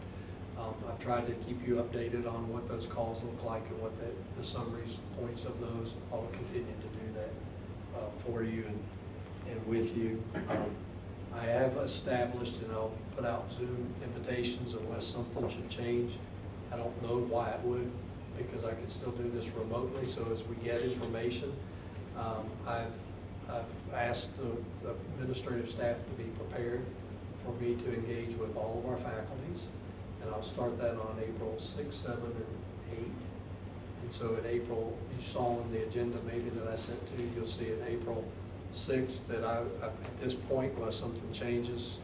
I've tried to keep you updated on what those calls look like and what the summaries, points of those. I'll continue to do that for you and with you. I have established, and I'll put out Zoom invitations unless something should change. I don't know why it would, because I could still do this remotely. So as we get information, I've asked the administrative staff to be prepared for me to engage with all of our faculties. And I'll start that on April 6, 7, and 8. And so in April, you saw in the agenda maybe that I sent to you, you'll see in April 6th that at this point, unless something changes,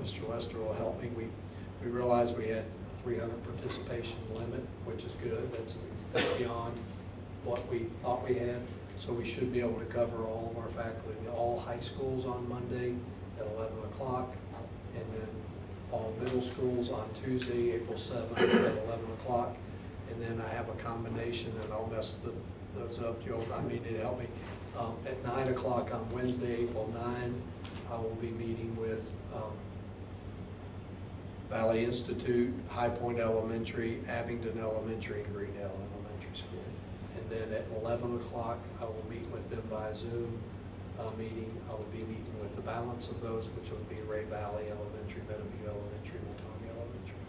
Mr. Lester will help me. We realized we had a 300 participation limit, which is good. That's beyond what we thought we had. So we should be able to cover all of our faculty, all high schools on Monday at 11 o'clock, and then all middle schools on Tuesday, April 7th at 11 o'clock. And then I have a combination, and I'll mess those up, I mean, it help me. At 9 o'clock on Wednesday, April 9, I will be meeting with Valley Institute, High Point Elementary, Abingdon Elementary, and Greendale Elementary School. And then at 11 o'clock, I will meet with them by Zoom meeting. I will be meeting with the balance of those, which will be Ray Valley Elementary, Meadowview Elementary, Watauga Elementary.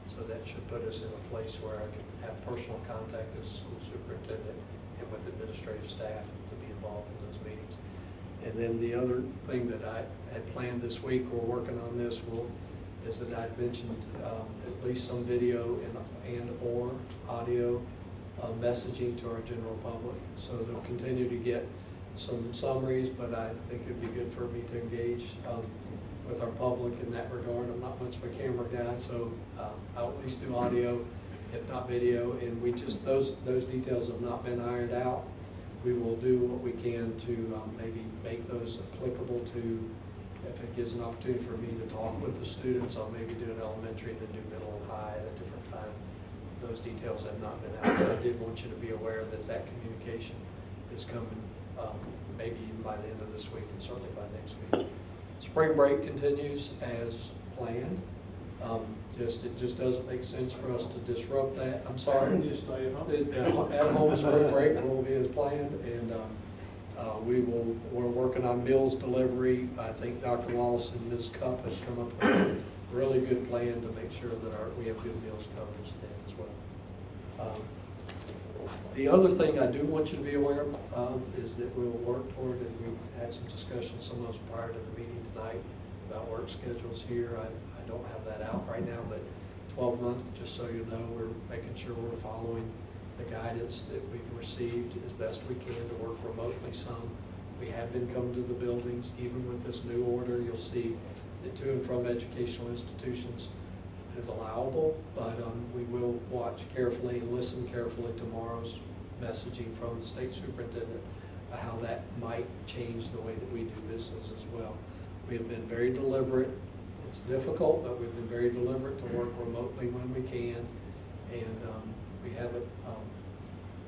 So that should put us in a place where I can have personal contact as a school superintendent and with administrative staff to be involved in those meetings. And then the other thing that I had planned this week, we're working on this, is that I'd mentioned at least some video and/or audio messaging to our general public. So they'll continue to get some summaries, but I think it'd be good for me to engage with our public in that regard. I'm not much of a camera guy, so I'll at least do audio, if not video. And we just, those details have not been ironed out. We will do what we can to maybe make those applicable to, if it gives an opportunity for me to talk with the students, I'll maybe do an elementary and then do middle and high at a different time. Those details have not been out, but I did want you to be aware that that communication is coming maybe even by the end of this week and certainly by next week. Spring break continues as planned. It just doesn't make sense for us to disrupt that. I'm sorry. Just stay at home. At home spring break will be as planned, and we're working on meals delivery. I think Dr. Wallace and Ms. Cupp has come up with a really good plan to make sure that we have good meals coverage then as well. The other thing I do want you to be aware of is that we'll work toward, and we had some discussions, some of those prior to the meeting tonight, about work schedules here. I don't have that out right now, but 12 months, just so you know, we're making sure we're following the guidance that we've received as best we can to work remotely some. We have been coming to the buildings. Even with this new order, you'll see that to and from educational institutions is allowable, but we will watch carefully and listen carefully tomorrow's messaging from the state superintendent, how that might change the way that we do business as well. We have been very deliberate. It's difficult, but we've been very deliberate to work remotely when we can, and we haven't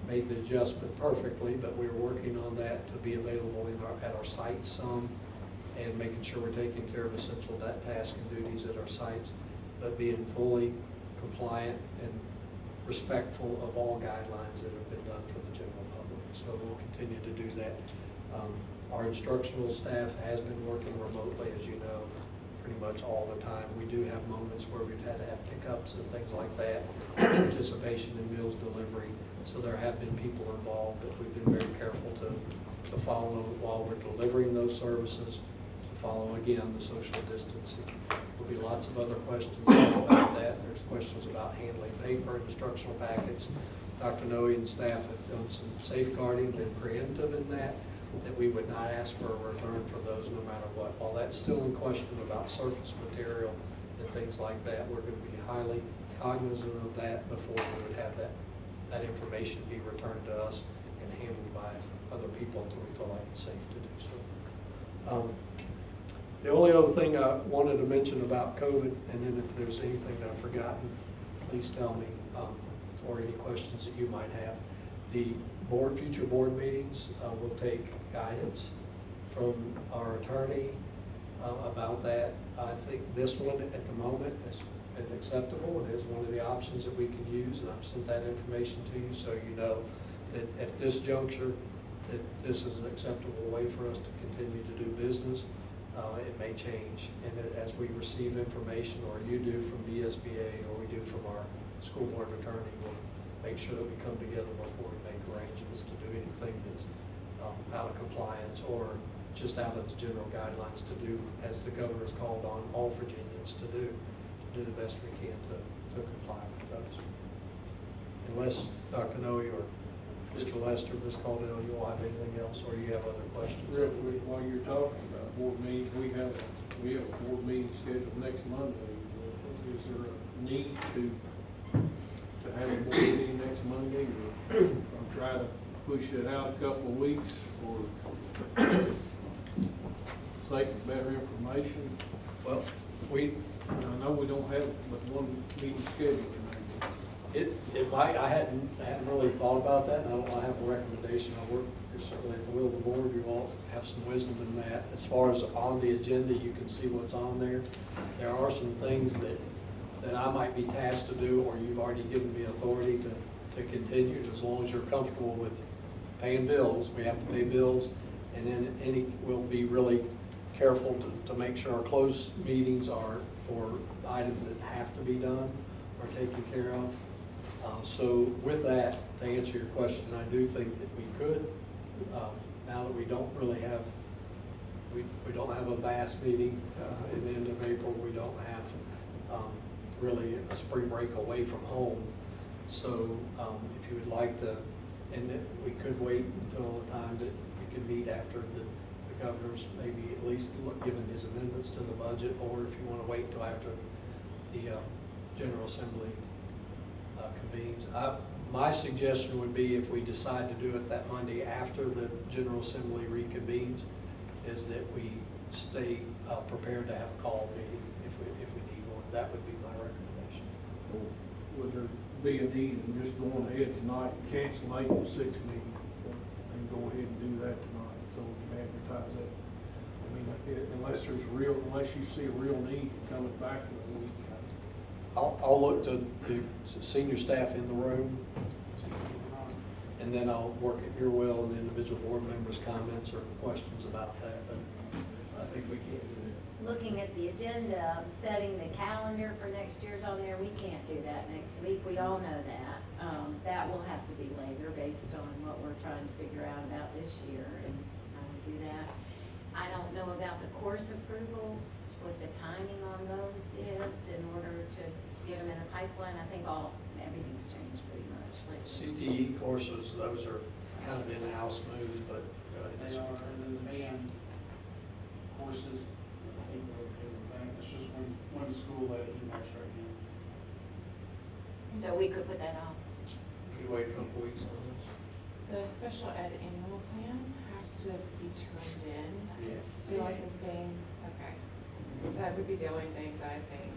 made the adjustment perfectly, but we're working on that to be available at our sites some, and making sure we're taking care of essential tasks and duties at our sites, but being fully compliant and respectful of all guidelines that have been done for the general public. So we'll continue to do that. Our instructional staff has been working remotely, as you know, pretty much all the time. We do have moments where we've had to have pickups and things like that, participation in meals delivery. So there have been people involved, but we've been very careful to follow while we're delivering those services, to follow, again, the social distancing. There'll be lots of other questions about that. There's questions about handling paper, instructional packets. Dr. Noe and staff have done some safeguarding, been preemptive in that we would not ask for a return for those no matter what. While that's still in question about surface material and things like that, we're going to be highly cognizant of that before we would have that information be returned to us and handled by other people until we feel like it's safe to do so. The only other thing I wanted to mention about COVID, and then if there's anything that I've forgotten, please tell me, or any questions that you might have. The future board meetings will take guidance from our attorney about that. I think this one at the moment has been acceptable. It is one of the options that we can use, and I've sent that information to you so you know that at this juncture that this is an acceptable way for us to continue to do business. It may change, and as we receive information, or you do from BSBA, or we do from our school board attorney, we'll make sure that we come together before we make arrangements to do anything that's out of compliance or just out of the general guidelines to do, as the governor's called on all Virginians to do the best we can to comply with those. And unless Dr. Noe or Mr. Lester, Ms. Caldwell, you all have anything else, or you have other questions? Real quick, while you're talking about board meetings, we have a board meeting scheduled next Monday. Is there a need to have a board meeting next Monday, or try to push it out a couple of weeks, or sake of better information? Well, I know we don't have but one meeting scheduled. it might, I hadn't really thought about that, and I don't have a recommendation. I work certainly at the will of the board. You all have some wisdom in that. As far as on the agenda, you can see what's on there. There are some things that I might be tasked to do, or you've already given me authority to continue, as long as you're comfortable with paying bills. We have to pay bills, and then we'll be really careful to make sure our closed meetings are for items that have to be done or taken care of. So with that, to answer your question, I do think that we could, now that we don't really have, we don't have a vast meeting in the end of April. We don't have really a spring break away from home. So if you would like to, and that we could wait until the time that we could meet after the governor's maybe at least given his amendments to the budget, or if you want to wait until after the General Assembly convenes. My suggestion would be, if we decide to do it that Monday after the General Assembly reconvenes, is that we stay prepared to have a call meeting if we need one. That would be my recommendation. Would there be a need in just going ahead tonight and cancel April 6th meeting and go ahead and do that tonight, so we can advertise that? I mean, unless you see a real need coming back in a week. I'll look to the senior staff in the room, and then I'll work at your will and the individual board members' comments or questions about that, but I think we can do that. Looking at the agenda, setting the calendar for next year's on there, we can't do that next week. We all know that. That will have to be later based on what we're trying to figure out about this year and how we do that. I don't know about the course approvals, what the timing on those is in order to get them in a pipeline. I think everything's changed pretty much lately. CTE courses, those are kind of in-house moves, but They are, and then the band courses, I think we're okay with that. It's just one school that emails right now. So we could put that on. we could wait a couple weeks on this. The special ed annual plan has to be turned in. Yes. Still like the same, okay. That would be the only thing that I think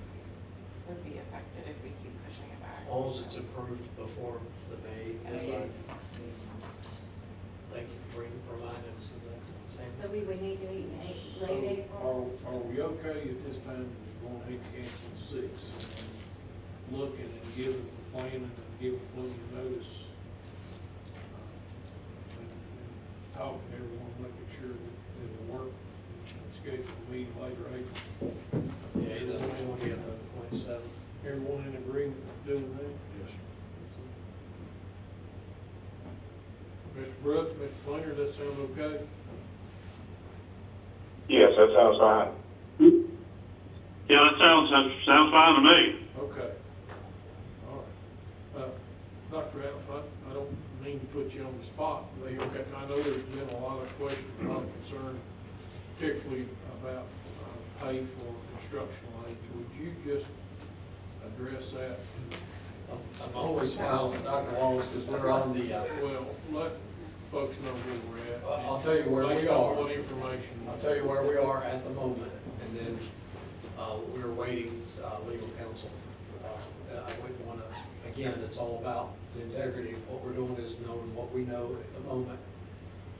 would be affected if we keep pushing it back. As long as it's approved before the May deadline. Thank you for reminding us of that. So we would need to meet in late April. Are we okay at this time going ahead and cancel the 6th? Looking and giving the planning and giving plenty of notice. And talking to everyone, making sure that it'll work. Schedule a meeting later April. Yeah, he doesn't want to get the 27th. Everyone in agreement with doing that? Yes. Mr. Brooks, Mr. Flanger, does that sound okay? Yes, that sounds fine. Yeah, that sounds fine to me. Okay. All right. Dr. Adams, I don't mean to put you on the spot, but I know there's been a lot of questions, a lot of concern, particularly about pay for construction aids. Would you just address that? I'm always smiling at Dr. Wallace because we're on the, Well, let folks know where we're at. I'll tell you where we Based on are. what information. I'll tell you where we are at the moment, and then we're waiting legal counsel. I wouldn't want to, again, it's all about the integrity. What we're doing is knowing what we know at the moment,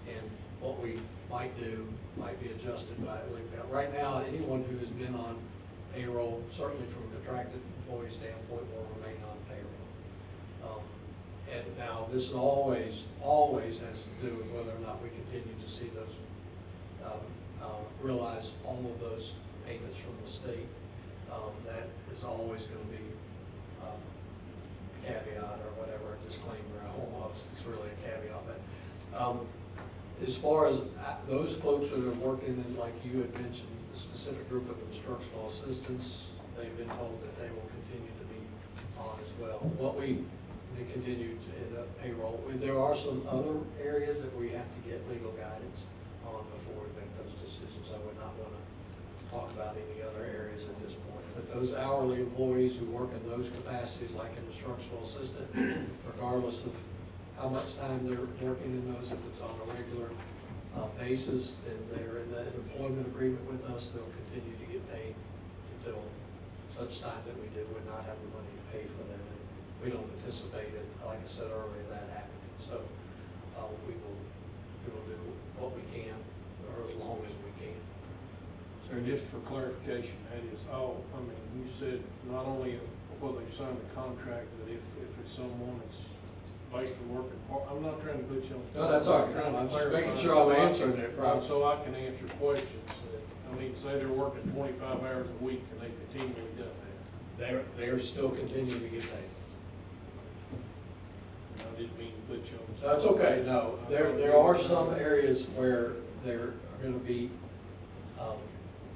and what we might do might be adjusted by legal counsel. Right now, anyone who has been on payroll, certainly from a contracted employee standpoint, will remain on payroll. And now, this always has to do with whether or not we continue to see those, realize all of those payments from the state. That is always going to be a caveat or whatever, a disclaimer, almost, it's really a caveat. But as far as those folks that are working in, like you had mentioned, a specific group of instructional assistants, they've been told that they will continue to be on as well. What we and continue to end up payroll. There are some other areas that we have to get legal guidance on before we make those decisions. I would not want to talk about any other areas at this point. But those hourly employees who work in those capacities, like an instructional assistant, regardless of how much time they're working in those, if it's on a regular basis, and they're in that employment agreement with us, they'll continue to get paid until such time that we would not have the money to pay for them. And we don't anticipate it, like I said earlier, that happening. So we will do what we can, or as long as we can. So just for clarification, that is all, I mean, you said not only will they sign the contract, but if it's someone that's basically working, I'm not trying to put you on. No, that's all right. trying to I'm just clarify making sure so I'm I answering can- it right. So I can answer questions. I mean, say they're working 25 hours a week and they continually do that. They're still continuing to get paid. I didn't mean to put you on. the That's spot. okay, no, there are some areas where they're gonna be,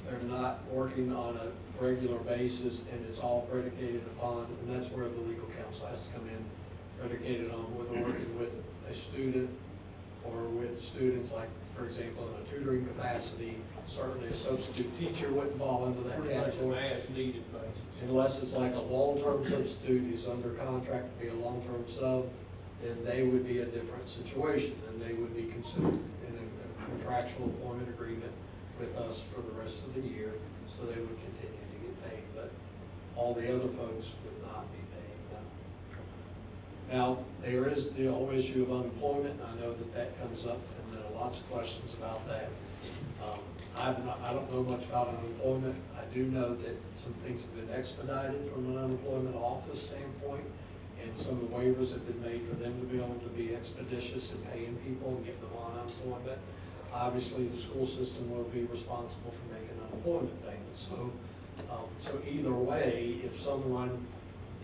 they're not working on a regular basis, and it's all predicated upon, and that's where the legal counsel has to come in, predicated on whether working with a student or with students, like, for example, in a tutoring capacity. Certainly a substitute teacher wouldn't fall into that Pretty much an category. as-needed basis. Unless it's like a long-term substitute who's under contract to be a long-term sub, then they would be a different situation, and they would be considered in a contractual employment agreement with us for the rest of the year, so they would continue to get paid, but all the other folks would not be paid, no. Now, there is the whole issue of unemployment, and I know that comes up, and there are lots of questions about that. I don't know much about unemployment. I do know that some things have been expedited from an unemployment office standpoint, and some waivers have been made for them to be able to be expeditious in paying people and getting them on unemployment. Obviously, the school system will be responsible for making unemployment payments. So either way, if someone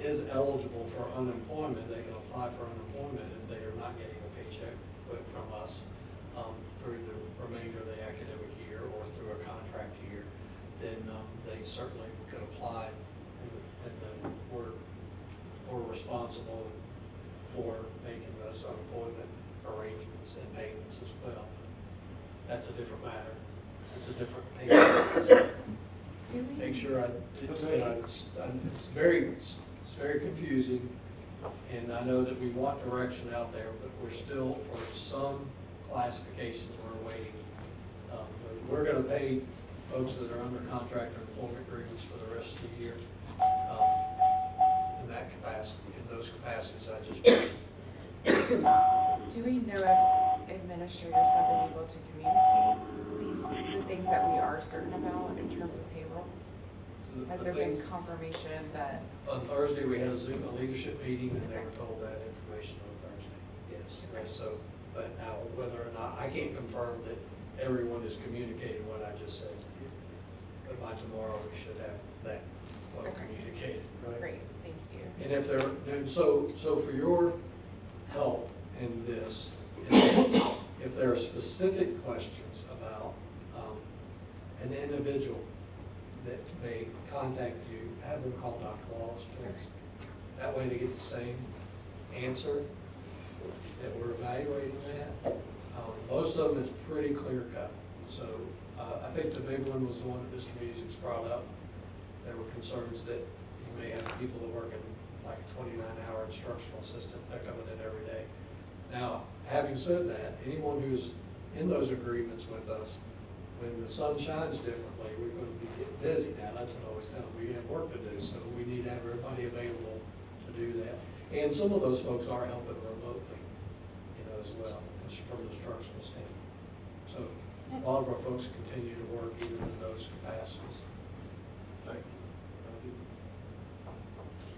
is eligible for unemployment, they can apply for unemployment if they are not getting a paycheck from us through the remainder of the academic year or through a contract year, then they certainly could apply, and then we're responsible for making those unemployment arrangements and payments as well. That's a different matter. It's a different payment. Do we? Make sure it's very confusing, and I know that we want direction out there, but we're still, for some classifications, we're waiting. We're gonna pay folks that are under contract or employment agreements for the rest of the year, in that capacity, in those capacities I just mentioned. Do we know if administrators have been able to communicate the things that we are certain about in terms of payroll? Has there been confirmation that? On Thursday, we had a leadership meeting, and they were told that information on Thursday, yes. So, but now, whether or not, I can't confirm that everyone is communicating what I just said to you. But by tomorrow, we should have that well communicated. Right? Great, thank you. And if there, and so for your help in this, if there are specific questions about an individual that may contact you, have them call Dr. Wallace, please. That way they get the same answer, that we're evaluating that. Most of them is pretty clear cut. So I think the big one was the one that Mr. Music's brought up. There were concerns that you may have people that work in like a 29-hour instructional assistant, they're coming in every day. Now, having said that, anyone who's in those agreements with us, when the sun shines differently, we're going to be getting busy now. That's what I always tell them. We have work to do, so we need to have everybody available to do that. And some of those folks are helping remotely, as well, from an instructional standpoint. So a lot of our folks continue to work even in those capacities. Thank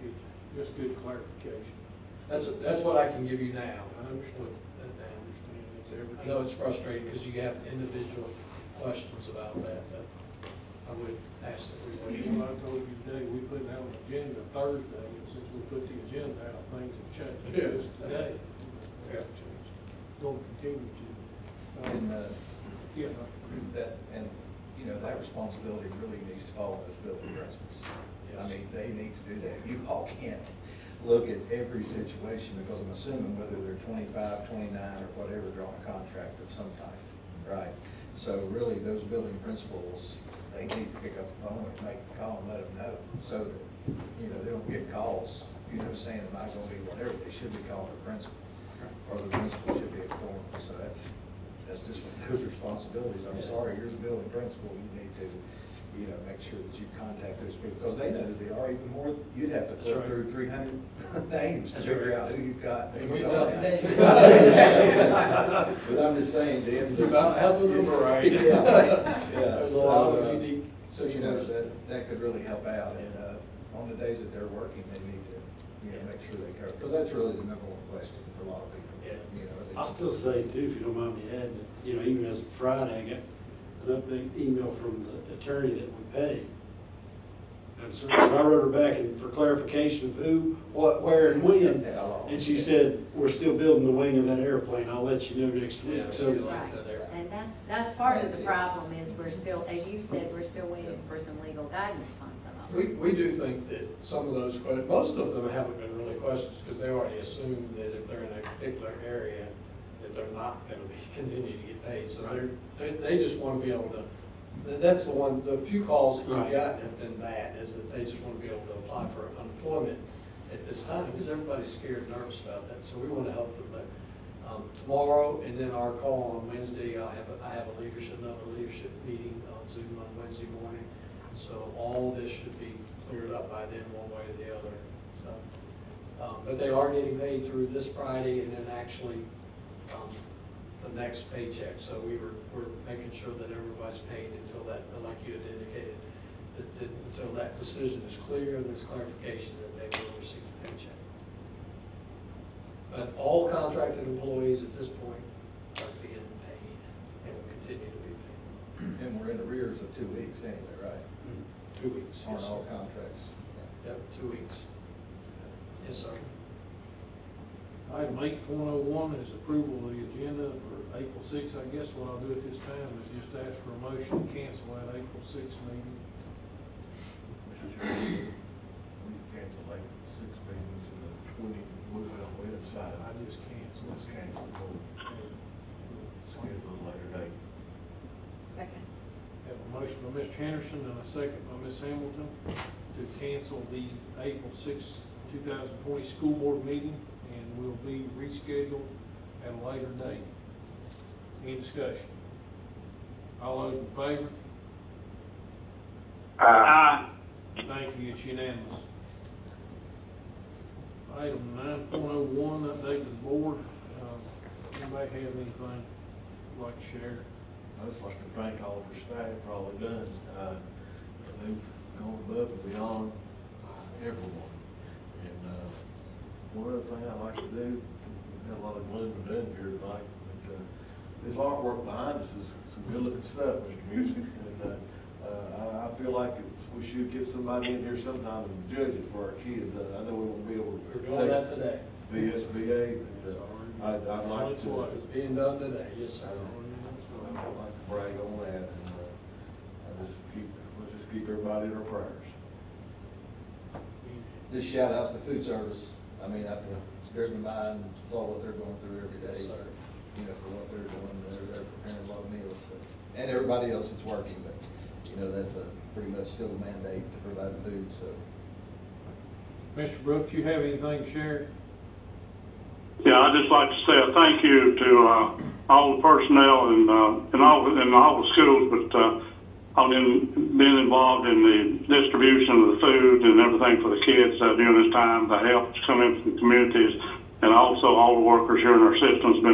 you. Just good clarification. That's what I can give you now. I understand. It's every. I know it's frustrating because you have individual questions about that, but I would ask that we wait. What I told you today, we put out an agenda Thursday, and since we put the agenda out, things have changed. Yeah. Just today. Yeah. Going to continue to. And, Yeah. that responsibility really needs to fall on those building principals. I Yes. mean, they need to do that. You all can't look at every situation, because I'm assuming whether they're 25, 29, or whatever, they're on a contract of some type, right? So really, those building principals, they need to pick up the phone and make a call and let them know, so that, you know, they don't get calls, you know, saying, am I gonna be whatever, they should be calling the principal, or the principal should be informed, so that's just one of those responsibilities. I'm sorry, you're the building principal, you need to, you know, make sure that you contact those people, because they know who they are even more. You'd have to flip through 300 names to figure out who you've got. And we've done that. But I'm just saying, them. You about have the number right. Yeah. There's a lot of unique So, you know, that could really help out, and, on the days that they're working, they need to, you know, make sure they cover, because that's really the number one question for a lot of people. Yeah. You know, I'll still say too, if you don't mind me adding, you know, even as of Friday, I got an update email from the attorney that we pay. And so I wrote her back and for clarification of who, what, where, and when. And she said, we're still building the wing of that airplane. I'll let you know next week. Yeah, So she likes that there. And that's part of the problem is we're still, as you said, we're still waiting for some legal guidance on some of them. We do think that some of those questions, most of them haven't been really questions, because they already assume that if they're in a particular area, that they're not gonna be, continue to get paid, so they just wanna be able to, that's the one, the few calls that you've gotten have been that, is that they just wanna be able to apply for unemployment at this time, because everybody's scared and nervous about that, so we wanna help them, but, tomorrow, and then our call on Wednesday, I have another leadership meeting on Zoom on Wednesday morning, so all this should be cleared up by then, one way or the other, so. But they are getting paid through this Friday, and then actually, the next paycheck, so we're making sure that everybody's paid until that, like you had indicated, that until that decision is clear and there's clarification that they will receive a paycheck. But all contracted employees at this point are being paid and will continue to be paid. And we're in arrears of 2 weeks anyway, right? 2 weeks. On yes, all sir. contracts. Yep, 2 weeks. Yes, sir. Item 8.01 is approval of the agenda for April 6th. I guess what I'll do at this time is just ask for a motion to cancel that April 6th meeting. Mr. Chairman, we cancel like 6 meetings and the 20, we decided, I just canceled. let's cancel the schedule a later date. Second. Have a motion by Mr. Henderson and a second by Ms. Hamilton to cancel the April 6th, 2020 school board meeting, and will be rescheduled at a later date. Any discussion? All those in favor? Aye. Thank you, it's unanimous. Item 9.01, update to the board. Anybody have anything you'd like to share? I'd just like to thank all of our staff for all they've done. They've gone above and beyond everyone. And one other thing I'd like to do, we've had a lot of gloom and doom here tonight, but this artwork behind us is some good looking stuff, Mr. Music. And I feel like we should get somebody in here sometime and judge it for our kids. I know we won't be able to. We're doing that today. VSBA, but I'd like to. It's being done today, yes, sir. I'd like to brag on that, and let's just keep everybody in our prayers. Just shout out the food service. I mean, I've driven by and saw what they're going through every day. Yes, sir. You know, for what they're doing, they're preparing a lot of meals, so. And everybody else that's working, but, you know, that's pretty much still a mandate to provide food, so. Mr. Brooks, you have anything to share? Yeah, I'd just like to say a thank you to all the personnel and all the schools, but I've been involved in the distribution of the food and everything for the kids during this time. The help that's come in from the communities, and also all the workers here in our system's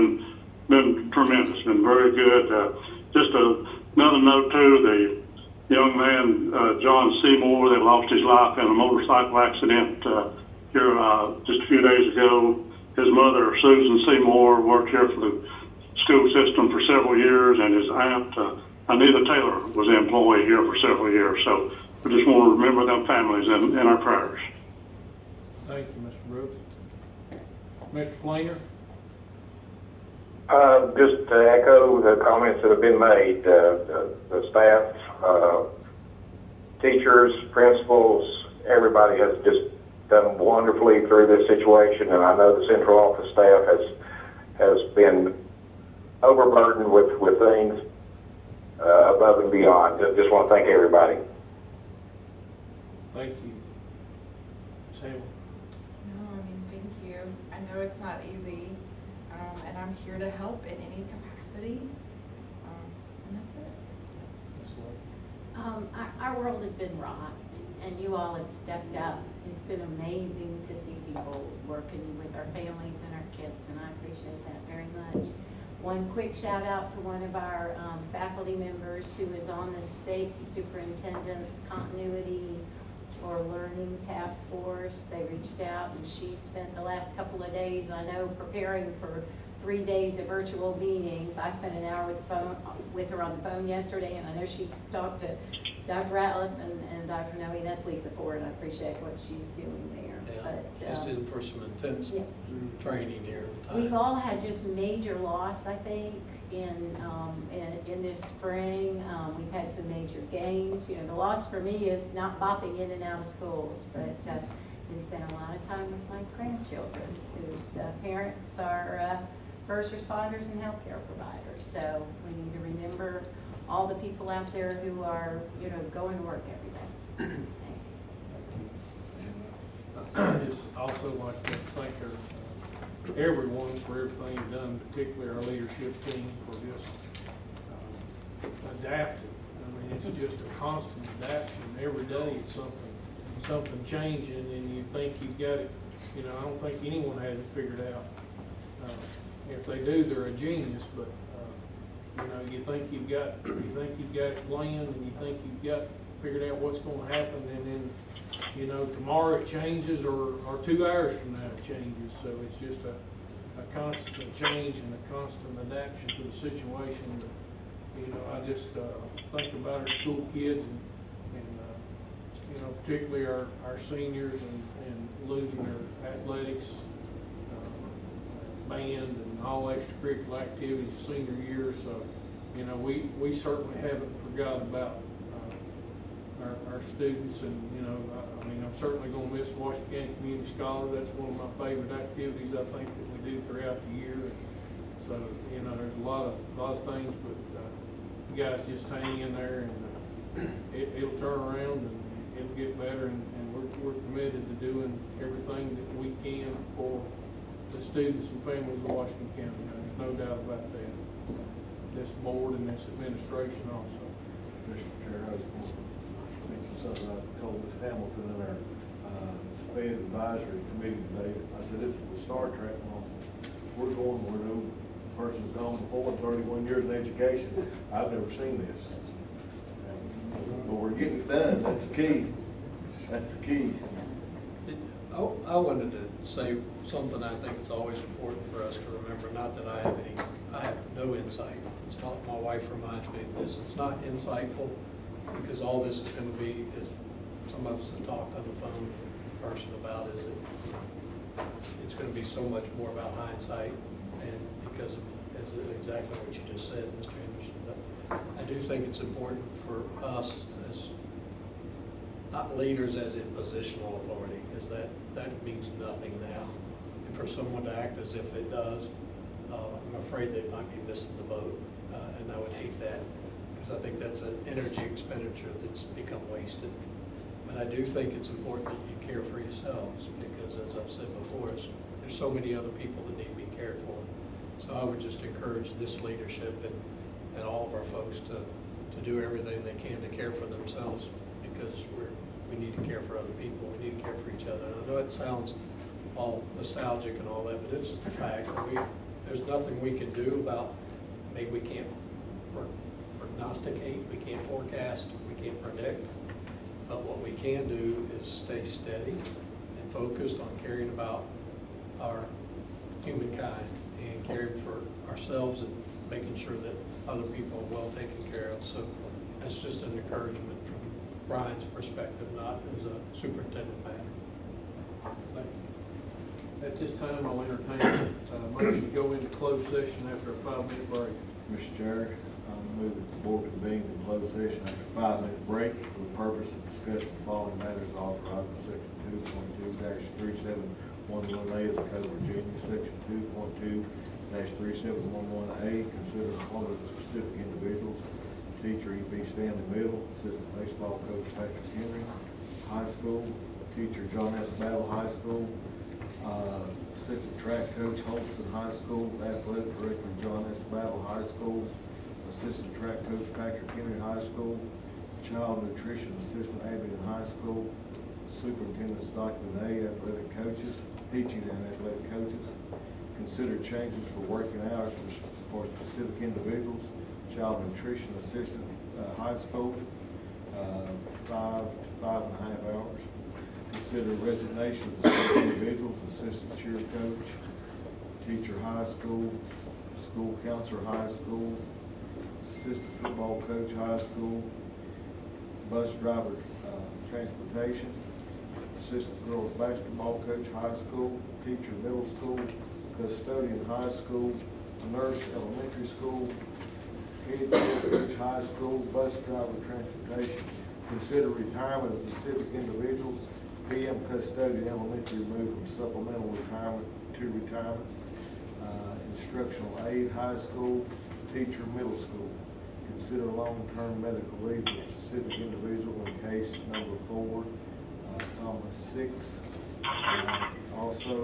been tremendous, been very good. Just another note too, the young man John Seymour that lost his life in a motorcycle accident here just a few days ago. His mother, Susan Seymour, worked here for the school system for several years, and his aunt, Anita Taylor, was an employee here for several years. So we just want to remember them families in our prayers. Thank you, Mr. Brooks. Mr. Fleener? Just to echo the comments that have been made, the staff, teachers, principals, everybody has just done wonderfully through this situation, and I know the central office staff has been overburdened with things above and beyond. Just want to thank everybody. Thank you. Sam? No, I mean, thank you. I know it's not easy, and I'm here to help in any capacity. And that's it. Our world has been rocked, and you all have stepped up. It's been amazing to see people working with our families and our kids, and I appreciate that very much. One quick shout out to one of our faculty members who is on the state superintendent's continuity for learning task force. They reached out, and she spent the last couple of days, I know, preparing for 3 days of virtual meetings. I spent an hour with her on the phone yesterday, and I know she's talked to Dr. Ratliff and Dr. Noe. That's Lisa Ford. I appreciate what she's doing there. Yeah, But she's in for some intense training here. we've all had just major loss, I think, in this spring. We've had some major gains. You know, the loss for me is not bopping in and out of schools, but been spending a lot of time with my grandchildren, whose parents are first responders and healthcare providers. So we need to remember all the people out there who are, you know, going to work every day. I just also like to thank everyone for everything you've done, particularly our leadership team for just adapting. I mean, it's just a constant adaptation. Every day it's something changing, and you think you've got it. You know, I don't think anyone has it figured out. If they do, they're a genius. But you know, you think you've got it planned, and you think you've got figured out what's going to happen, and then, you know, tomorrow it changes, or 2 hours from now it changes. So it's just a constant change and a constant adaptation to the situation. But, you know, I just think about our school kids and you know, particularly our seniors and losing their athletics, band, and all extracurricular activities of senior year. So, you know, we certainly haven't forgot about our students, and, you know, I mean, I'm certainly going to miss Washington County Community Scholar. That's one of my favorite activities, I think, that we do throughout the year. So, you know, there's a lot of things, but you guys just hang in there, and it'll turn around, and it'll get better, and we're committed to doing everything that we can for the students and families of Washington County. There's no doubt about that. This board and this administration also. Mr. Chair, I was going to mention something I told Ms. Hamilton in our SPED advisory committee today. I said, this is the Star Trek one. We're going where no person's gone before in 31 years in education. I've never seen this. But we're getting it done. That's the key. That's the key. I wanted to say something I think is always important for us to remember. Not that I have no insight. It's not, my wife reminds me of this. It's not insightful, because all this is going to be, as some of us have talked on the phone in person about, is that it's going to be so much more about hindsight, and because of exactly what you just said, Mr. Anderson. But I do think it's important for us as not leaders as in positional authority, because that means nothing now. And for someone to act as if it does, I'm afraid they might be missing the boat, and I would hate that, because I think that's an energy expenditure that's become wasted. But I do think it's important that you care for yourselves, because as I've said before, there's so many other people that need to be cared for. So I would just encourage this leadership and all of our folks to do everything they can to care for themselves, because we need to care for other people. We need to care for each other. And I know it sounds all nostalgic and all that, but it's just a fact that there's nothing we can do about, maybe we can't prognosticate, we can't forecast, we can't predict, but what we can do is stay steady and focused on caring about our humankind and caring for ourselves and making sure that other people are well taken care of. So that's just an encouragement from Brian's perspective, not as a superintendent matter. Thank you. At this time, I'll entertain a motion to go into closed session after a 5-minute break. Mr. Chair, move that the board convene in closed session after a 5-minute break for the purpose of discussing the following matters authorized in section 2.2-3711A of the Code of Virginia, section 2.2-3711A, consider employment of specific individuals, teacher E.B. Stanley Middle, assistant baseball coach Patrick Henry, high school, teacher John S. Battle High School, assistant track coach Holston High School, athletic director John S. Battle High School, assistant track coach Patrick Henry High School, child nutrition assistant Abilene High School, superintendent's document A, athletic coaches, teaching and athletic coaches. Consider changes for working hours for specific individuals, child nutrition assistant, high school, 5 to 5.5 hours. Consider resignation of specific individuals, assistant cheer coach, teacher high school, school counselor high school, assistant football coach high school, bus driver, transportation, assistant girls basketball coach high school, teacher middle school, custodian high school, nurse elementary school, head coach high school, bus driver transportation. Consider retirement of specific individuals, PM custodian elementary removed from supplemental retirement to retirement, instructional aide high school, teacher middle school. Consider long-term medical leave for a specific individual in case number 4, comma 6. Also,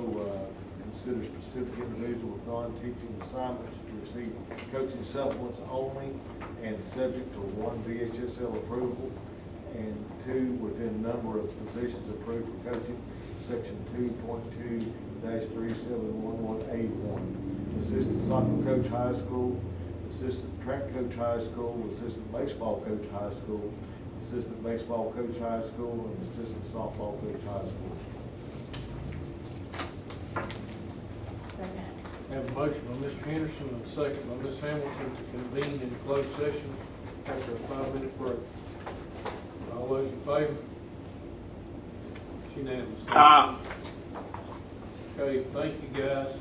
consider specific individual with non-teaching assignments to receive coaching supplements only and subject to 1 VHSL approval and 2 within number of positions approved for coaching, section 2.2-3711A1. Assistant soccer coach high school, assistant track coach high school, assistant baseball coach high school, assistant baseball coach high school, and assistant softball coach high school. Second. Have a motion by Mr. Henderson and a second by Ms. Hamilton to convene in closed session after a 5-minute break. All those in favor? It's unanimous. Aye. Okay, thank you, guys.